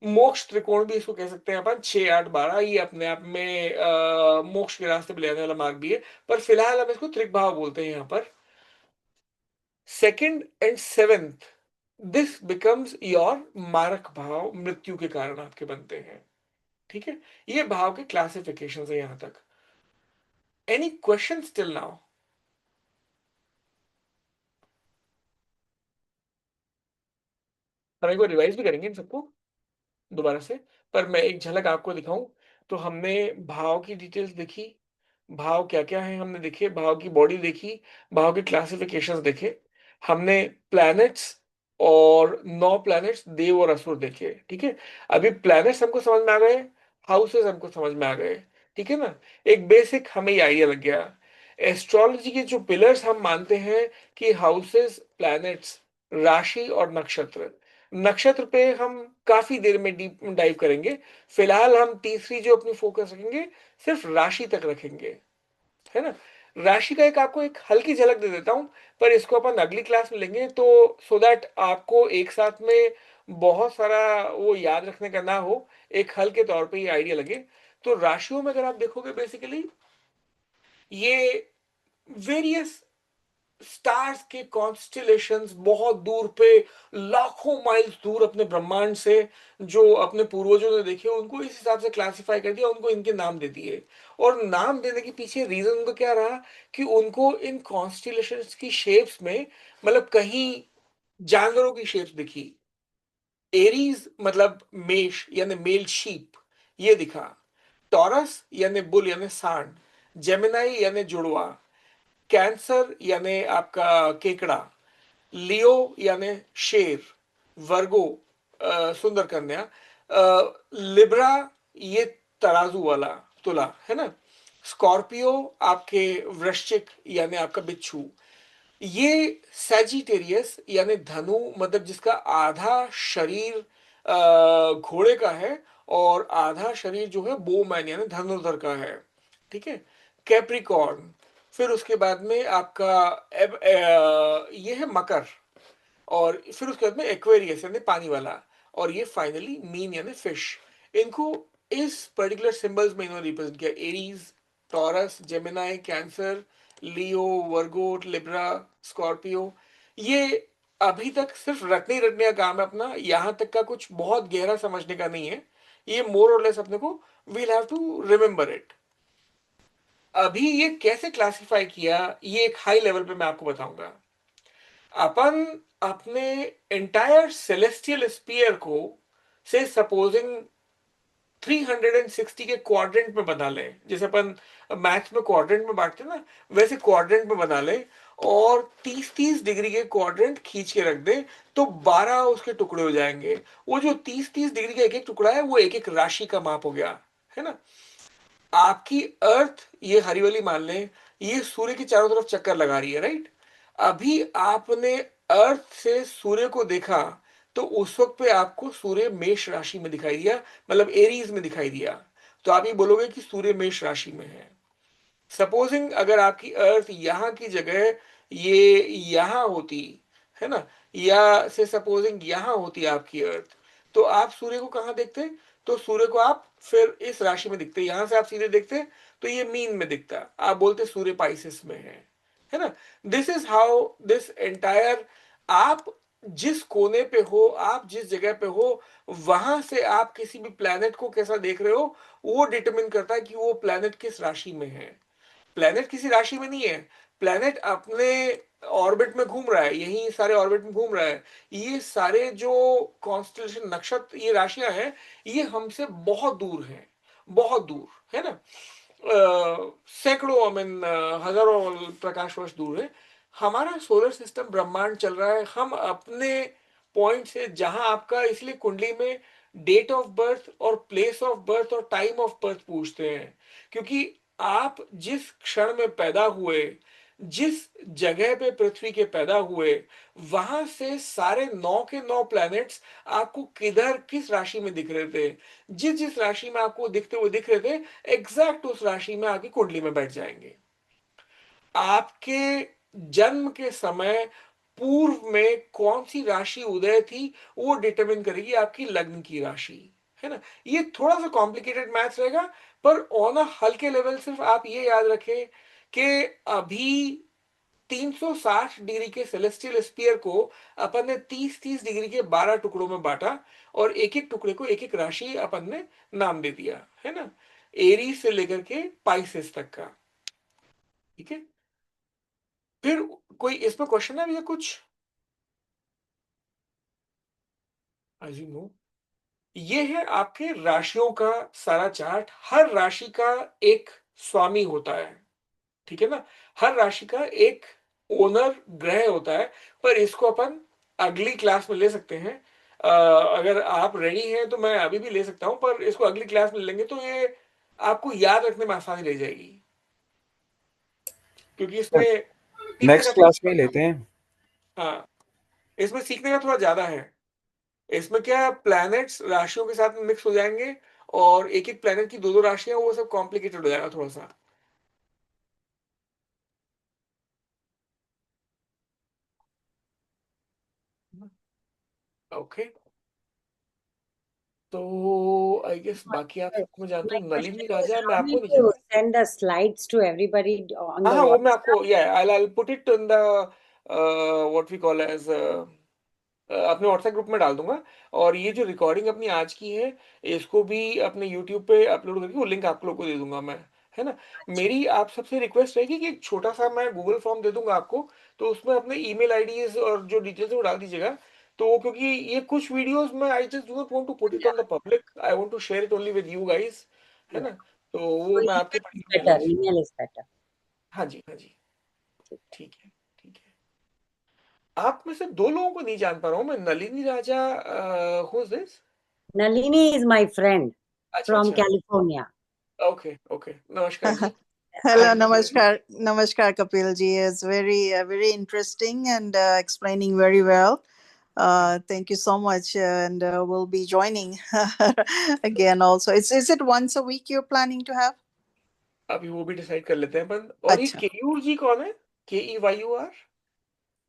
मोक्ष त्रिकोण भी इसको कह सकते हैं अपन। 6, 8, 12 ये अपने आप में मोक्ष के रास्ते पे ले जाने वाला मार्ग भी है, पर फिलहाल हम इसको त्रिक भाव बोलते हैं यहाँ पर। Second and seventh, this becomes your मारक भाव, मृत्यु के कारण आपके बनते हैं, ठीक है। ये भाव के क्लासिफिकेशन है यहां तक। Any question till now? हम एक बार रिवाइज भी करेंगे इन सबको दोबारा से, पर मैं एक झलक आपको दिखाऊं। तो हमने भाव की डिटेल्स देखी, भाव क्या क्या है हमने देखे, भाव की बॉडी देखी, भाव के क्लासिफिकेशंस देखे, हमने प्लैनेट्स और 9 प्लैनेट्स देव और असुर देखे, ठीक है। अभी प्लैनेट्स हमको समझ में आ गए, हाउसेस हमको समझ में आ गए, ठीक है ना। एक बेसिक हमें ये आइडिया लग गया। एस्ट्रोलॉजी के जो पिलर्स हम मानते हैं कि हाउसेस, प्लैनेट्स, राशि और नक्षत्र, नक्षत्र पे हम काफी देर में डीप डाइव करेंगे। फिलहाल हम तीसरी जो अपनी फोकस रखेंगे सिर्फ राशि तक रखेंगे, है ना। राशि का एक आपको एक हल्की झलक दे देता हूं, पर इसको अपन अगली क्लास में लेंगे, तो सो दैट आपको एक साथ में बहुत सारा वो याद रखने का ना हो, एक हल्के तौर पे ये आइडिया लगे। तो राशियों में अगर आप देखोगे बेसिकली ये वेरियस स्टार्स के कॉन्स्टिलेशंस, बहुत दूर पे, लाखों माइल्स दूर अपने ब्रह्मांड से, जो अपने पूर्वजों ने देखे उनको इस हिसाब से क्लासिफाई कर दिया, उनको इनके नाम दे दिए। और नाम देने के पीछे रीजन उनका क्या रहा कि उनको इन कॉन्स्टिलेशंस की शेप्स में, मतलब कहीं जानवरों की शेप्स दिखी। एरीज मतलब मेष यानी मेल शीप, ये दिखा। टॉरस यानी बुल यानी सांड, जेमिनाई यानी जुड़वा, कैंसर यानी आपका केकड़ा, लियो यानी शेर, वर्गो सुंदर कन्या, लिब्रा ये तराजू वाला तुला, है ना। स्कॉर्पियो आपके वृश्चिक यानी आपका बिच्छू, ये सैजिटेरियस यानी धनु, मतलब जिसका आधा शरीर घोड़े का है और आधा शरीर जो है बोमैन यानी धनुर्धर का है, ठीक है। कैप्रिकॉर्न, फिर उसके बाद में आपका ये है मकर, और फिर उसके बाद में एक्वेरियस यानी पानी वाला, और ये फाइनली मीन यानी फिश। इनको इस पर्टिकुलर सिंबल्स में इन्होंने रिप्रेजेंट किया। एरीज, टॉरस, जेमिनाई, कैंसर, लियो, वर्गो, लिब्रा, स्कॉर्पियो। ये अभी तक सिर्फ रटने रटने का काम है अपना, यहां तक का कुछ बहुत गहरा समझने का नहीं है। ये मोर और लेस अपने को we'll have to remember it. अभी ये कैसे क्लासिफाई किया, ये एक हाई लेवल पे मैं आपको बताऊंगा। अपन अपने एंटायर सेलेस्टियल स्पीयर को से सपोजिंग 360 के क्वाड्रेंट में बना लें, जैसे अपन मैथ्स में क्वाड्रेंट में बांटते हैं ना, वैसे क्वाड्रेंट में बना लें, और 30-30 डिग्री के क्वाड्रेंट खींच के रख दें, तो 12 उसके टुकड़े हो जाएंगे। वो जो 30-30 डिग्री का एक एक टुकड़ा है वो एक एक राशि का माप हो गया, है ना। आपकी अर्थ ये हरी वाली मान लें, ये सूर्य के चारों तरफ चक्कर लगा रही है, राइट। अभी आपने अर्थ से सूर्य को देखा, तो उस वक्त पे आपको सूर्य मेष राशि में दिखाई दिया, मतलब एरीज में दिखाई दिया, तो आप ये बोलोगे कि सूर्य मेष राशि में है। सपोजिंग अगर आपकी अर्थ यहां की जगह ये यहां होती, है ना, या से सपोजिंग यहां होती आपकी अर्थ, तो आप सूर्य को कहां देखते? तो सूर्य को आप फिर इस राशि में दिखते, यहां से आप सीधे देखते तो ये मीन में दिखता, आप बोलते सूर्य पाइसेस में है ना। This is how this entire, आप जिस कोने पे हो, आप जिस जगह पे हो, वहां से आप किसी भी प्लेनेट को कैसा देख रहे हो, वो डिटरमिन करता है कि वो प्लेनेट किस राशि में है। प्लेनेट किसी राशि में नहीं है, प्लेनेट अपने ऑर्बिट में घूम रहा है, यही सारे ऑर्बिट में घूम रहा है। ये सारे जो कॉन्स्टलेशन नक्षत्र, ये राशियां हैं, ये हमसे बहुत दूर हैं, बहुत दूर, है ना। सैकड़ों, आई मीन हजारों प्रकाश वर्ष दूर है। हमारा सोलर सिस्टम, ब्रह्मांड चल रहा है, हम अपने पॉइंट से, जहां आपका, इसलिए कुंडली में डेट ऑफ बर्थ और प्लेस ऑफ बर्थ और टाइम ऑफ बर्थ पूछते हैं, क्योंकि आप जिस क्षण में पैदा हुए, जिस जगह पे पृथ्वी के पैदा हुए, वहां से सारे 9 के 9 प्लैनेट्स आपको किधर, किस राशि में दिख रहे थे, जिस जिस राशि में आपको दिखते हुए दिख रहे थे, एग्जैक्ट उस राशि में आपकी कुंडली में बैठ जाएंगे। आपके जन्म के समय पूर्व में कौन सी राशि उदय थी, वो डिटरमिन करेगी आपकी लग्न की राशि, है ना। ये थोड़ा सा कॉम्प्लिकेटेड मैथ्स रहेगा, पर ऑन अ हल्के लेवल सिर्फ आप ये याद रखें कि अभी 360 डिग्री के सेलेस्टियल स्फीयर को अपन ने 30-30 डिग्री के 12 टुकड़ों में बांटा, और एक एक टुकड़े को एक एक राशि अपन ने नाम दे दिया, है ना, एरीज से लेकर के पाइसेस तक का। ठीक है, फिर कोई इसमें क्वेश्चन है भैया कुछ? आज यू नो, ये है आपके राशियों का सारा चार्ट। हर राशि का एक स्वामी होता है, ठीक है ना, हर राशि का एक ओनर ग्रह होता है। पर इसको अपन अगली क्लास में ले सकते हैं। अगर आप रेडी हैं तो मैं अभी भी ले सकता हूं, पर इसको अगली क्लास में लेंगे तो ये आपको याद रखने में आसानी रह जाएगी, क्योंकि इसमें सीखने का नेक्स्ट क्लास में ही थोड़ा, लेते हैं। हाँ, इसमें सीखने का थोड़ा ज्यादा है। इसमें क्या, प्लैनेट्स राशियों के साथ में मिक्स हो जाएंगे, और एक एक प्लैनेट की दो दो राशियां, वो सब कॉम्प्लिकेटेड हो जाएगा थोड़ा सा। ओके, तो आई गेस बाकी आप सबको मैं जानता My हूँ। question नलिनी was राजा, मैं how आपको will नहीं you जानता। send the slides to everybody on हाँ the हाँ, वो मैं WhatsApp? आपको, या I put it in the what we call as, अपने व्हाट्सएप ग्रुप में डाल दूंगा। और ये जो रिकॉर्डिंग अपनी आज की है, इसको भी अपने यूट्यूब पे अपलोड करके वो लिंक आप लोग को दे दूंगा मैं, है ना। मेरी आप सबसे रिक्वेस्ट रहेगी कि एक छोटा सा मैं गूगल फॉर्म दे दूंगा आपको, तो उसमें अपने ईमेल आईडीज और जो डिटेल्स है वो डाल दीजिएगा। तो क्योंकि ये कुछ वीडियोस में I just do not want to put it on the public, I want to share it only with you guys, है Yeah. ना। तो वो So मैं email आपके is पास ईमेल better. भेज, Email is better. हाँ जी हाँ जी, ठीक है ठीक है। आप में से दो लोगों को नहीं जान पा रहा हूँ मैं, Nalini Raja, who is this? Nalini is my friend अच्छा from अच्छा, California. ओके ओके, नमस्कार जी। Hello, I'm Namaskar, Kapil ji. It's very interesting and explaining very well. Thank you so much, and we'll be joining again. Also, is it once a week you're planning to have? अभी वो भी decide कर लेते हैं अपन। और ये Acha. Keyur जी कौन है? KEYUR?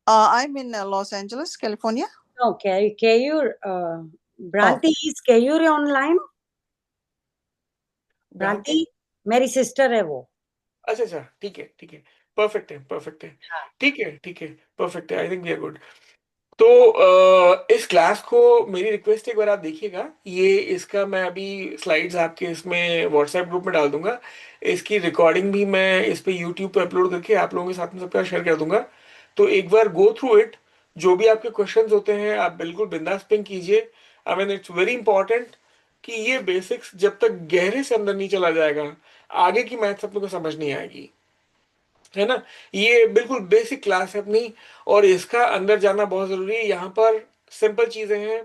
I'm in Los Angeles, California. No, Kayur, Oh, Branti is Kayur online? भ्रांति? Branti, मेरी सिस्टर है वो। अच्छा अच्छा, ठीक है ठीक है, परफेक्ट है परफेक्ट है, हाँ, ठीक है, परफेक्ट है, I think we are good. तो इस क्लास को मेरी रिक्वेस्ट एक बार आप देखिएगा, ये इसका मैं अभी स्लाइड्स आपके इसमें व्हाट्सएप ग्रुप में डाल दूंगा। इसकी रिकॉर्डिंग भी मैं इस पे यूट्यूब पे अपलोड करके आप लोगों के साथ में सबका शेयर कर दूंगा। तो एक बार गो थ्रू इट, जो भी आपके क्वेश्चंस होते हैं आप बिल्कुल बिंदास पिंग कीजिए। आई मीन इट्स वेरी इंपॉर्टेंट कि ये बेसिक्स जब तक गहरे से अंदर नहीं चला जाएगा, आगे की मैथ्स अपने को समझ नहीं आएगी, है ना। ये बिल्कुल बेसिक क्लास है अपनी, और इसका अंदर जाना बहुत जरूरी है। यहाँ पर सिंपल चीजें हैं,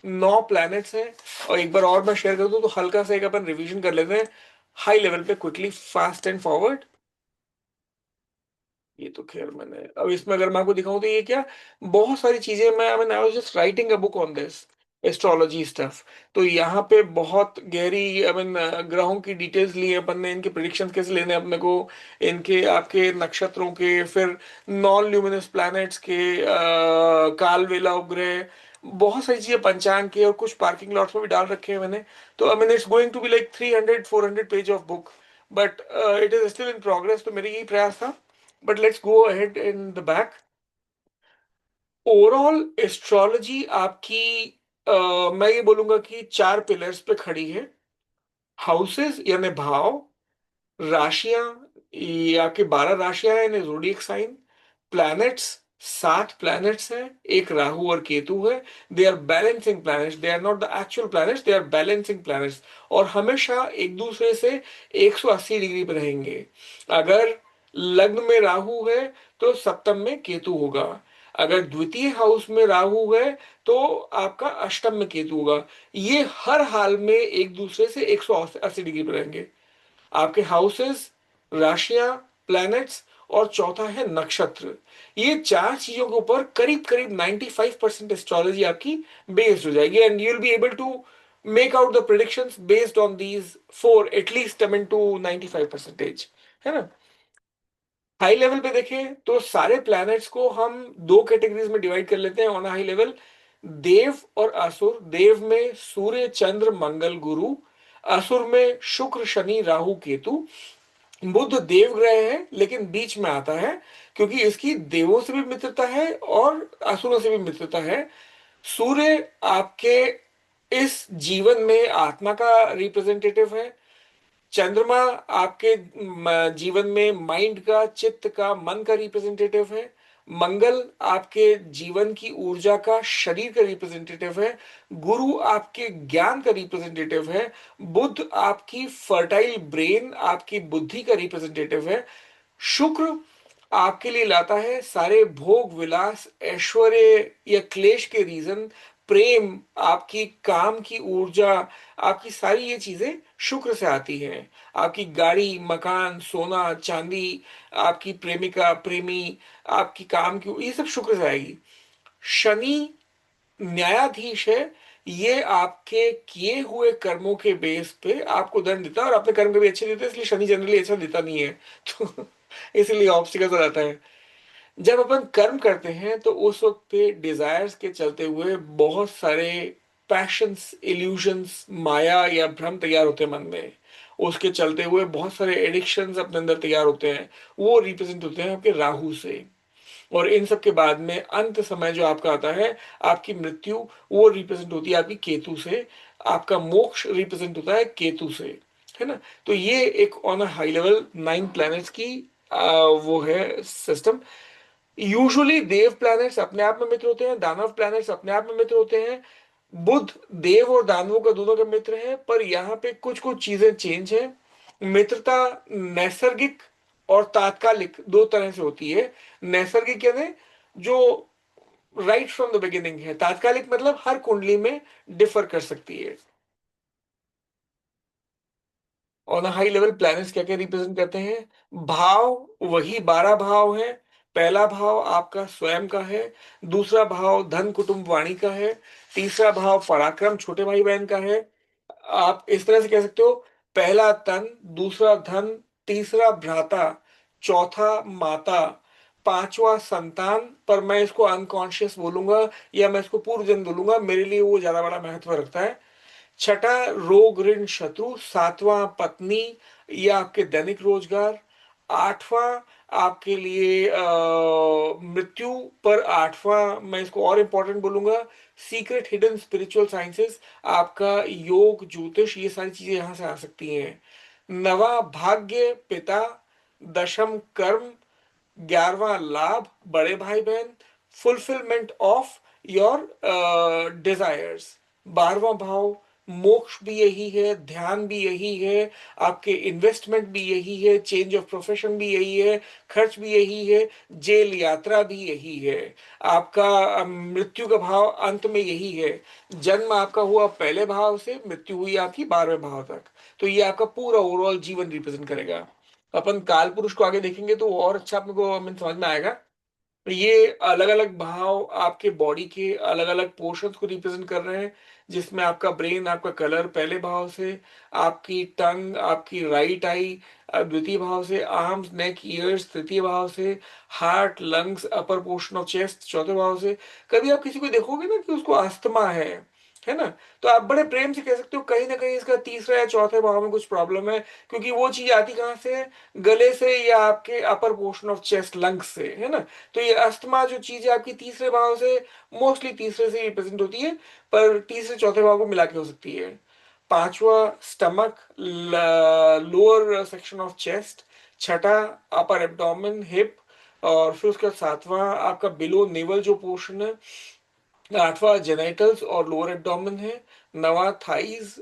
9 प्लैनेट्स हैं, और एक बार और मैं शेयर कर दूं तो हल्का सा एक अपन रिवीजन कर लेते हैं हाई लेवल पे, क्विकली, फास्ट एंड फॉरवर्ड। ये तो खैर मैंने, अब इसमें अगर मैं आपको दिखाऊं तो ये क्या, बहुत सारी चीजें, मैं I mean I was just writing a book on this astrology stuff. तो यहाँ पे बहुत गहरी, आई मीन ग्रहों की डिटेल्स ली है अपन ने, इनके प्रिडिक्शंस कैसे लेने हैं अपने को, इनके आपके नक्षत्रों के, फिर नॉन ल्यूमिनस प्लैनेट्स के, काल वेला उपग्रह, बहुत सारी चीजें पंचांग के, और कुछ पार्किंग लॉट्स में भी डाल रखे हैं मैंने। तो I mean it's going to be like 300-400 page of book, but it is still in progress. तो मेरा यही प्रयास था, but let's go ahead in the back. Overall astrology आपकी मैं ये बोलूंगा कि 4 पिलर्स पे खड़ी है। हाउसेस यानी भाव, राशियां, ये आपके 12 राशियां हैं, जोडिएक साइन, प्लैनेट्स, 7 प्लैनेट्स हैं, एक राहु और केतु है। They are balancing planets, they are not the actual planets, they are balancing planets. और हमेशा एक दूसरे से 180 डिग्री पर रहेंगे। अगर लग्न में राहु है तो सप्तम में केतु होगा। अगर द्वितीय हाउस में राहु है तो आपका अष्टम में केतु होगा। ये हर हाल में एक दूसरे से 180 डिग्री पर रहेंगे। आपके हाउसेस, राशियां, प्लैनेट्स और चौथा है नक्षत्र। ये 4 चीजों के ऊपर करीब करीब 95% एस्ट्रोलॉजी आपकी बेस्ड हो जाएगी, and you will be able to make out the predictions based on these four at least 7 to 95%, है ना। हाई लेवल पे देखें तो सारे प्लैनेट्स को हम 2 कैटेगरीज में डिवाइड कर लेते हैं ऑन हाई लेवल। देव और असुर। देव में सूर्य, चंद्र, मंगल, गुरु। असुर में शुक्र, शनि, राहु, केतु। बुध देव ग्रह है लेकिन बीच में आता है क्योंकि इसकी देवों से भी मित्रता है और असुरों से भी मित्रता है। सूर्य आपके इस जीवन में आत्मा का रिप्रेजेंटेटिव है। चंद्रमा आपके जीवन में माइंड का, चित्त का, मन का रिप्रेजेंटेटिव है। मंगल आपके जीवन की ऊर्जा का, शरीर का रिप्रेजेंटेटिव है। गुरु आपके ज्ञान का रिप्रेजेंटेटिव है। बुध आपकी फर्टाइल ब्रेन, आपकी बुद्धि का रिप्रेजेंटेटिव है। शुक्र आपके लिए लाता है सारे भोग विलास, ऐश्वर्य या क्लेश के रीजन, प्रेम, आपकी काम की ऊर्जा, आपकी सारी ये चीजें शुक्र से आती हैं। आपकी गाड़ी, मकान, सोना, चांदी, आपकी प्रेमिका, प्रेमी, आपकी काम की, ये सब शुक्र से आएगी। शनि न्यायाधीश है। ये आपके किए हुए कर्मों के बेस पे आपको दंड देता है, और अपने कर्म कभी अच्छे देते हैं, इसलिए शनि जनरली अच्छा देता नहीं है। तो इसलिए ऑब्स्टिकल्स आता है। जब अपन कर्म करते हैं तो उस वक्त पे डिजायर्स के चलते हुए बहुत सारे पैशंस, इल्यूजन्स, माया या भ्रम तैयार होते हैं मन में। उसके चलते हुए बहुत सारे एडिक्शंस अपने अंदर तैयार होते हैं। वो रिप्रेजेंट होते हैं आपके राहु से। और इन सब के बाद में अंत समय जो आपका आता है, आपकी मृत्यु, वो रिप्रेजेंट होती है आपकी केतु से। आपका मोक्ष रिप्रेजेंट होता है केतु से, है ना। तो ये एक on a high level 9 planets की वो है सिस्टम। यूजुअली देव प्लैनेट्स अपने आप में मित्र होते हैं, दानव प्लैनेट्स अपने आप में मित्र होते हैं। बुध देव और दानवों का दोनों का मित्र है, पर यहाँ पे कुछ कुछ चीजें चेंज है। मित्रता नैसर्गिक और तात्कालिक दो तरह से होती है। नैसर्गिक यानी जो राइट फ्रॉम द बिगिनिंग है, तात्कालिक मतलब हर कुंडली में डिफर कर सकती है। ऑन हाई लेवल प्लैनेट्स क्या क्या रिप्रेजेंट करते हैं? भाव वही 12 भाव है। पहला भाव आपका स्वयं का है। दूसरा भाव धन, कुटुंब, वाणी का है। तीसरा भाव पराक्रम, छोटे भाई बहन का है। आप इस तरह से कह सकते हो, पहला तन, दूसरा धन, तीसरा भ्राता, चौथा माता, पांचवा संतान। पर मैं इसको अनकॉन्शियस बोलूंगा या मैं इसको पूर्व जन्म बोलूंगा, मेरे लिए वो ज्यादा बड़ा महत्व रखता है। छठा रोग, ऋण, शत्रु। सातवां पत्नी या आपके दैनिक रोजगार। आठवां आपके लिए मृत्यु। पर आठवां मैं इसको और इंपॉर्टेंट बोलूंगा, सीक्रेट, हिडन, स्पिरिचुअल साइंसेस, आपका योग, ज्योतिष, ये सारी चीजें यहां से आ सकती हैं। नवा भाग्य, पिता। दशम कर्म। 11वां लाभ, बड़े भाई बहन, फुलफिलमेंट ऑफ योर डिजायर्स। 12वां भाव मोक्ष भी यही है, ध्यान भी यही है, आपके इन्वेस्टमेंट भी यही है, चेंज ऑफ प्रोफेशन भी यही है, खर्च भी यही है, जेल यात्रा भी यही है। आपका मृत्यु का भाव अंत में यही है। जन्म आपका हुआ पहले भाव से, मृत्यु हुई आपकी 12वें भाव तक। तो ये आपका पूरा ओवरऑल जीवन रिप्रेजेंट करेगा। अपन काल पुरुष को आगे देखेंगे तो और अच्छा अपने को हमें समझ में आएगा। ये अलग अलग भाव आपके बॉडी के अलग अलग पोर्शंस को रिप्रेजेंट कर रहे हैं, जिसमें आपका ब्रेन, आपका कलर पहले भाव से, आपकी टंग, आपकी राइट आई द्वितीय भाव से, आर्म्स, नेक, ईयर्स तृतीय भाव से, heart, lungs, upper portion of chest चौथे भाव से। कभी आप किसी को देखोगे ना कि उसको अस्थमा है, है ना। तो आप बड़े प्रेम से कह सकते हो कहीं ना कहीं इसका तीसरा या चौथे भाव में कुछ प्रॉब्लम है, क्योंकि वो चीज आती कहाँ से है, गले से या आपके upper portion of chest lungs से, है ना। तो ये अस्थमा जो चीज है आपकी तीसरे भाव से, मोस्टली तीसरे से रिप्रेजेंट होती है, पर तीसरे चौथे भाव को मिला के हो सकती है। पांचवा stomach, lower section of chest. छठा अपर एब्डोमेन हिप। और फिर उसके बाद सातवां आपका बिलो नेवल जो पोर्शन है। आठवां जेनाइटल्स और लोअर एब्डोमेन है। नवा थाइज,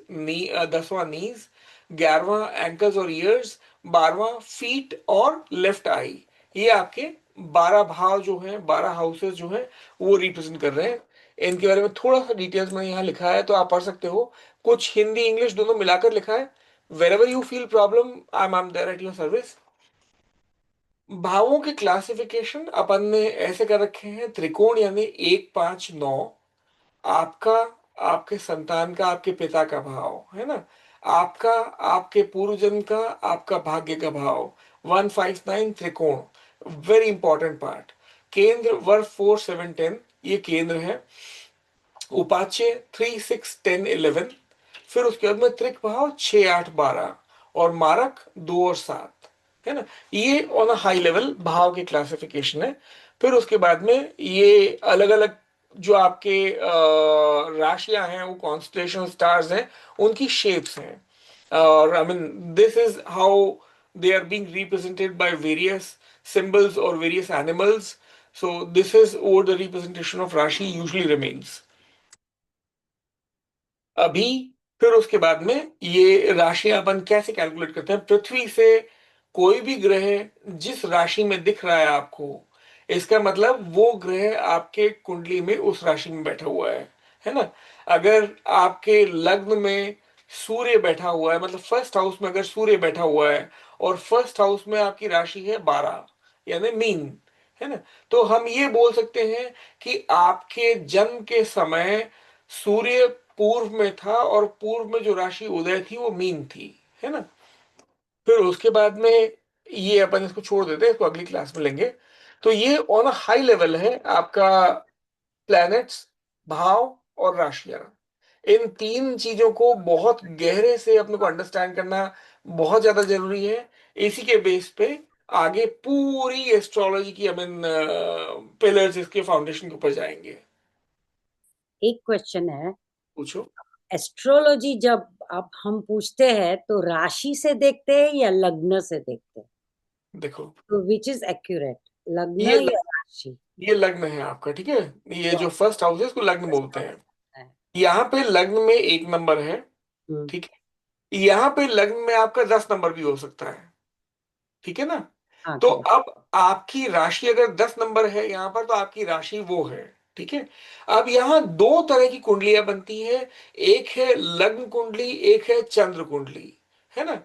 10वां नीज। 11वां एंकल्स और ईयर्स। 12वां फीट और लेफ्ट आई। ये आपके 12 भाव जो हैं, 12 हाउसेस जो हैं, वो रिप्रेजेंट कर रहे हैं। इनके बारे में थोड़ा सा डिटेल्स में यहाँ लिखा है, तो आप पढ़ सकते हो। कुछ हिंदी इंग्लिश दोनों मिलाकर लिखा है। Wherever you feel problem, I am there at your service. भावों के क्लासिफिकेशन अपन ने ऐसे कर रखे हैं, त्रिकोण यानी 1, 5, 9। आपका, आपके संतान का, आपके पिता का भाव, है ना। आपका, आपके पूर्व जन्म का, आपका भाग्य का भाव। 1, 5, 9 त्रिकोण, वेरी इंपॉर्टेंट पार्ट। केंद्र वर्ग 4, 7, 10, ये केंद्र है। उपाच्य 3, 6, 10, 11। फिर उसके बाद में त्रिक भाव 6, 8, 12। और मारक 2 और 7, है ना। ये ऑन अ हाई लेवल भाव की क्लासिफिकेशन है। फिर उसके बाद में ये अलग अलग जो आपके राशियां हैं, वो कॉन्स्टलेशन स्टार्स हैं, उनकी शेप्स हैं। और I mean this is how they are being represented by various symbols or various animals. So this is what the representation of Rashi usually remains. अभी फिर उसके बाद में ये राशियां अपन कैसे कैलकुलेट करते हैं, पृथ्वी से कोई भी ग्रह जिस राशि में दिख रहा है आपको, इसका मतलब वो ग्रह आपके कुंडली में उस राशि में बैठा हुआ है ना। अगर आपके लग्न में सूर्य बैठा हुआ है, मतलब फर्स्ट हाउस में अगर सूर्य बैठा हुआ है, और फर्स्ट हाउस में आपकी राशि है 12 यानी मीन, है ना, तो हम ये बोल सकते हैं कि आपके जन्म के समय सूर्य पूर्व में था, और पूर्व में जो राशि उदय थी वो मीन थी, है ना। फिर उसके बाद में ये अपन इसको छोड़ देते हैं, इसको अगली क्लास में लेंगे। तो ये ऑन अ हाई लेवल है आपका प्लैनेट्स, भाव और राशियां। इन तीन चीजों को बहुत गहरे से अपने को अंडरस्टैंड करना बहुत ज्यादा जरूरी है। इसी के बेस पे आगे पूरी एस्ट्रोलॉजी की, आई मीन पिलर्स, इसके फाउंडेशन के ऊपर जाएंगे। एक क्वेश्चन है, पूछो। एस्ट्रोलॉजी जब अब हम पूछते हैं तो राशि से देखते हैं या लग्न से देखते हैं? देखो, तो विच इज एक्यूरेट, लग्न ये या राशि? ये लग्न है आपका, ठीक है। ये जो फर्स्ट हाउस है इसको लग्न बोलते हैं। है। यहाँ पे लग्न में 1 नंबर है, हम्म, ठीक है। यहाँ पे लग्न में आपका 10 नंबर भी हो सकता है, ठीक है ना। हाँ तो करेक्ट। अब आपकी राशि अगर 10 नंबर है यहाँ पर, तो आपकी राशि वो है, ठीक है। अब यहाँ दो तरह की कुंडलियां बनती है, एक है लग्न कुंडली, एक है चंद्र कुंडली, है ना।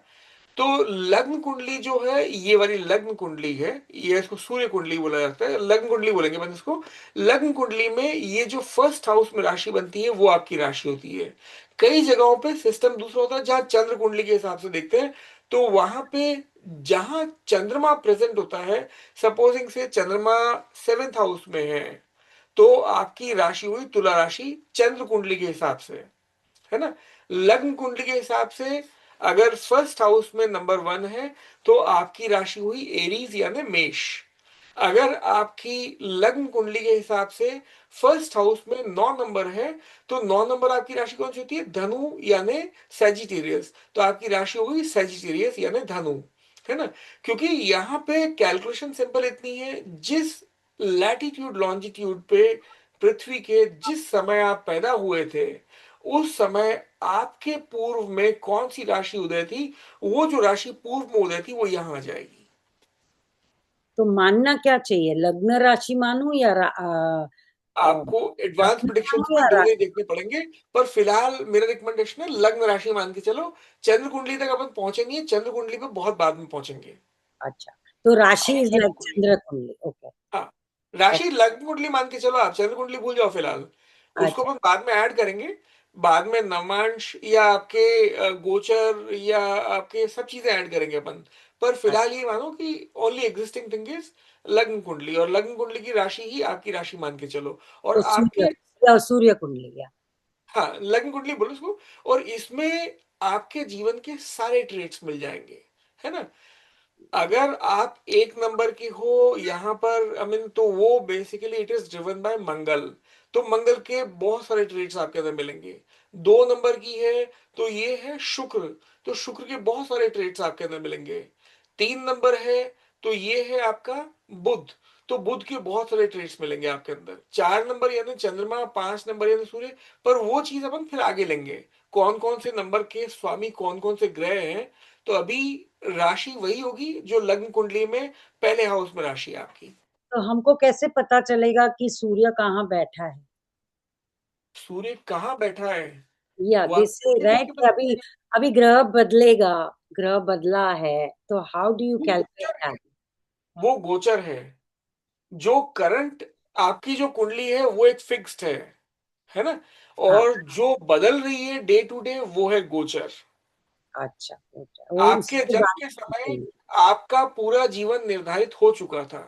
तो लग्न कुंडली जो है, ये वाली लग्न कुंडली है, ये इसको सूर्य कुंडली बोला जाता है, लग्न कुंडली बोलेंगे बस इसको। लग्न कुंडली में ये जो फर्स्ट हाउस में राशि बनती है वो आपकी राशि होती है। कई जगहों पे सिस्टम दूसरा होता है, जहां चंद्र कुंडली के हिसाब से देखते हैं, तो वहां पे जहां चंद्रमा प्रेजेंट होता है, सपोजिंग से चंद्रमा 7th हाउस में है, तो आपकी राशि हुई तुला राशि चंद्र कुंडली के हिसाब से, है ना। लग्न कुंडली के हिसाब से अगर फर्स्ट हाउस में नंबर 1 है, तो आपकी राशि हुई एरीज यानी मेष। अगर आपकी लग्न कुंडली के हिसाब से फर्स्ट हाउस में 9 नंबर है, तो 9 नंबर आपकी राशि कौन सी होती है, धनु यानी सेजिटेरियस, तो आपकी राशि होगी सेजिटेरियस यानी धनु, है ना। क्योंकि यहाँ पे कैलकुलेशन सिंपल इतनी है, जिस लैटिट्यूड लॉन्जिट्यूड पे पृथ्वी के जिस समय आप पैदा हुए थे, उस समय आपके पूर्व में कौन सी राशि उदय थी, वो जो राशि पूर्व में उदय थी वो यहां आ जाएगी। तो मानना क्या चाहिए, लग्न राशि मानूं या आपको एडवांस लग्न प्रिडिक्शंस मानूं में या दोनों ही राशि? देखने पड़ेंगे, पर फिलहाल मेरा रिकमेंडेशन है लग्न राशि मान के चलो। चंद्र कुंडली तक अपन पहुंचेंगे, चंद्र कुंडली पे बहुत बाद में पहुंचेंगे। अच्छा, तो राशि इज लग्न लाइक कुंडली, चंद्र कुंडली, ओके। हाँ, राशि लग्न कुंडली मान के चलो, आप चंद्र कुंडली भूल जाओ फिलहाल। उसको अच्छा, अपन बाद में ऐड करेंगे, बाद में नवांश या आपके गोचर या आपके सब चीजें ऐड करेंगे अपन। पर फिलहाल ये मानो कि ओनली एग्जिस्टिंग थिंग इज लग्न कुंडली, और लग्न कुंडली की राशि ही आपकी राशि मान के चलो। और तो सूर्य, आपके, या सूर्य कुंडली या? हाँ, लग्न कुंडली बोलो उसको। और इसमें आपके जीवन के सारे ट्रेट्स मिल जाएंगे, है ना। अगर आप 1 नंबर की हो यहाँ पर, आई मीन, तो वो basically it is driven by Mangal, तो मंगल के बहुत सारे ट्रेट्स आपके अंदर मिलेंगे। 2 नंबर की है तो ये है शुक्र, तो शुक्र के बहुत सारे ट्रेट्स आपके अंदर मिलेंगे। 3 नंबर है तो ये है आपका बुध, तो बुध के बहुत सारे ट्रेट्स मिलेंगे आपके अंदर। 4 नंबर यानी चंद्रमा, 5 नंबर यानी सूर्य। पर वो चीज अपन फिर आगे लेंगे, कौन कौन से नंबर के स्वामी कौन कौन से ग्रह हैं। तो अभी राशि वही होगी जो लग्न कुंडली में पहले हाउस में राशि है आपकी। तो हमको कैसे पता चलेगा कि सूर्य कहाँ बैठा है? सूर्य कहाँ बैठा है या वो दिस आपको देख राइट के कि पता अभी चलेगा। अभी ग्रह बदलेगा, ग्रह बदला है, तो हाउ डू यू वो कैलकुलेट गोचर है, दैट? वो गोचर है। जो करंट आपकी जो कुंडली है वो एक फिक्स्ड है ना। हाँ, और जो बदल रही है डे टू डे वो है गोचर। अच्छा अच्छा, वो आपके उसकी जन्म बात के समय चाहिए। आपका पूरा जीवन निर्धारित हो चुका था,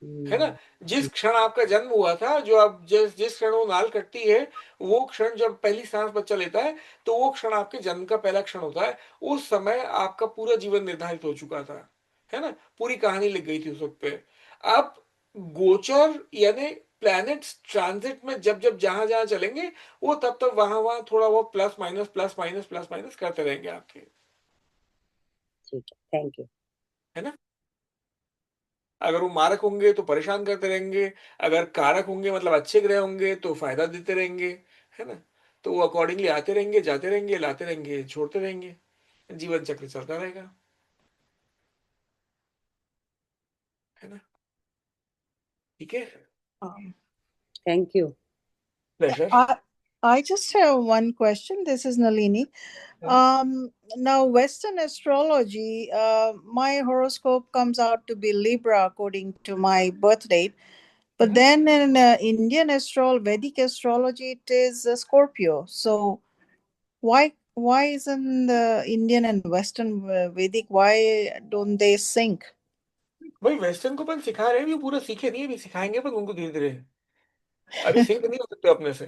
है ना। जिस क्षण आपका जन्म हुआ था, जो आप जिस जिस क्षण वो नाल कटती है, वो क्षण जब पहली सांस बच्चा लेता है, तो वो क्षण आपके जन्म का पहला क्षण होता है। उस समय आपका पूरा जीवन निर्धारित हो चुका था, है ना। पूरी कहानी लिख गई थी उस वक्त पे। अब गोचर यानी प्लैनेट्स ट्रांजिट में जब जब जहां जहां चलेंगे, वो तब तब वहां वहां थोड़ा बहुत प्लस माइनस करते रहेंगे आपके, ठीक है, थैंक यू। है ना। अगर वो मारक होंगे तो परेशान करते रहेंगे, अगर कारक होंगे मतलब अच्छे ग्रह होंगे तो फायदा देते रहेंगे, है ना। तो वो अकॉर्डिंगली आते रहेंगे, जाते रहेंगे, लाते रहेंगे, छोड़ते रहेंगे, जीवन चक्र चलता रहेगा, है ना। ठीक है, Um, thank you. Pleasure. I I just have one question. This is Nalini. Now Western astrology, my horoscope comes out to be Libra according to my birth date. But then in Indian Vedic astrology, it is Scorpio. So why isn't the Indian and Western Vedic? Why don't they sync? भाई western को अपन सिखा रहे हैं, भी पूरा सीखे नहीं है, अभी सिखाएंगे अपन उनको धीरे धीरे। अभी सिंक नहीं हो सकते अपने से।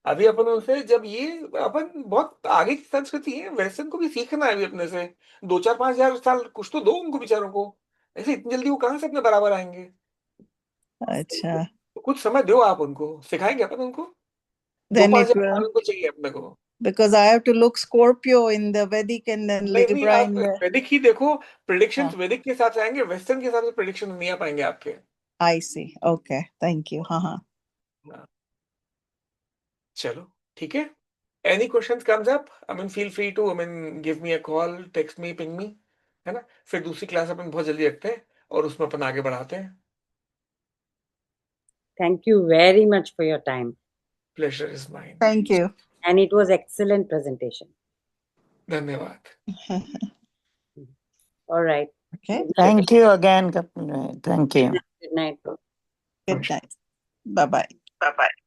अभी अपन उनसे जब ये, अपन बहुत आगे की संस्कृति है, वेस्टर्न को भी सीखना है अभी अपने से। 2 4 5 हज़ार साल कुछ तो दो उनको बेचारों को, ऐसे इतनी जल्दी वो कहाँ से अपने बराबर आएंगे। अच्छा. तो कुछ समय दो आप उनको, सिखाएंगे अपन उनको। दो Then पांच it हजार will, साल उनको चाहिए अपने को। because I have to look Scorpio in the Vedic and then नहीं नहीं, Libra आप in the. वैदिक ही देखो, प्रिडिक्शंस Huh, वैदिक के हिसाब से आएंगे, वेस्टर्न के हिसाब से प्रिडिक्शन नहीं आ पाएंगे आपके। I see. Okay, thank you. Haha. हाँ, चलो ठीक है। Any questions comes up, I mean feel free to, I mean give me a call, text me, ping me, है ना। फिर दूसरी क्लास अपन बहुत जल्दी रखते हैं और उसमें अपन आगे बढ़ाते हैं। Thank you very much for your time. Pleasure is mine. Thank you. And it was excellent presentation. धन्यवाद। All right. Okay. Thank you again, Kapil. Thank you. Good night. Good night. Bye bye. Bye bye.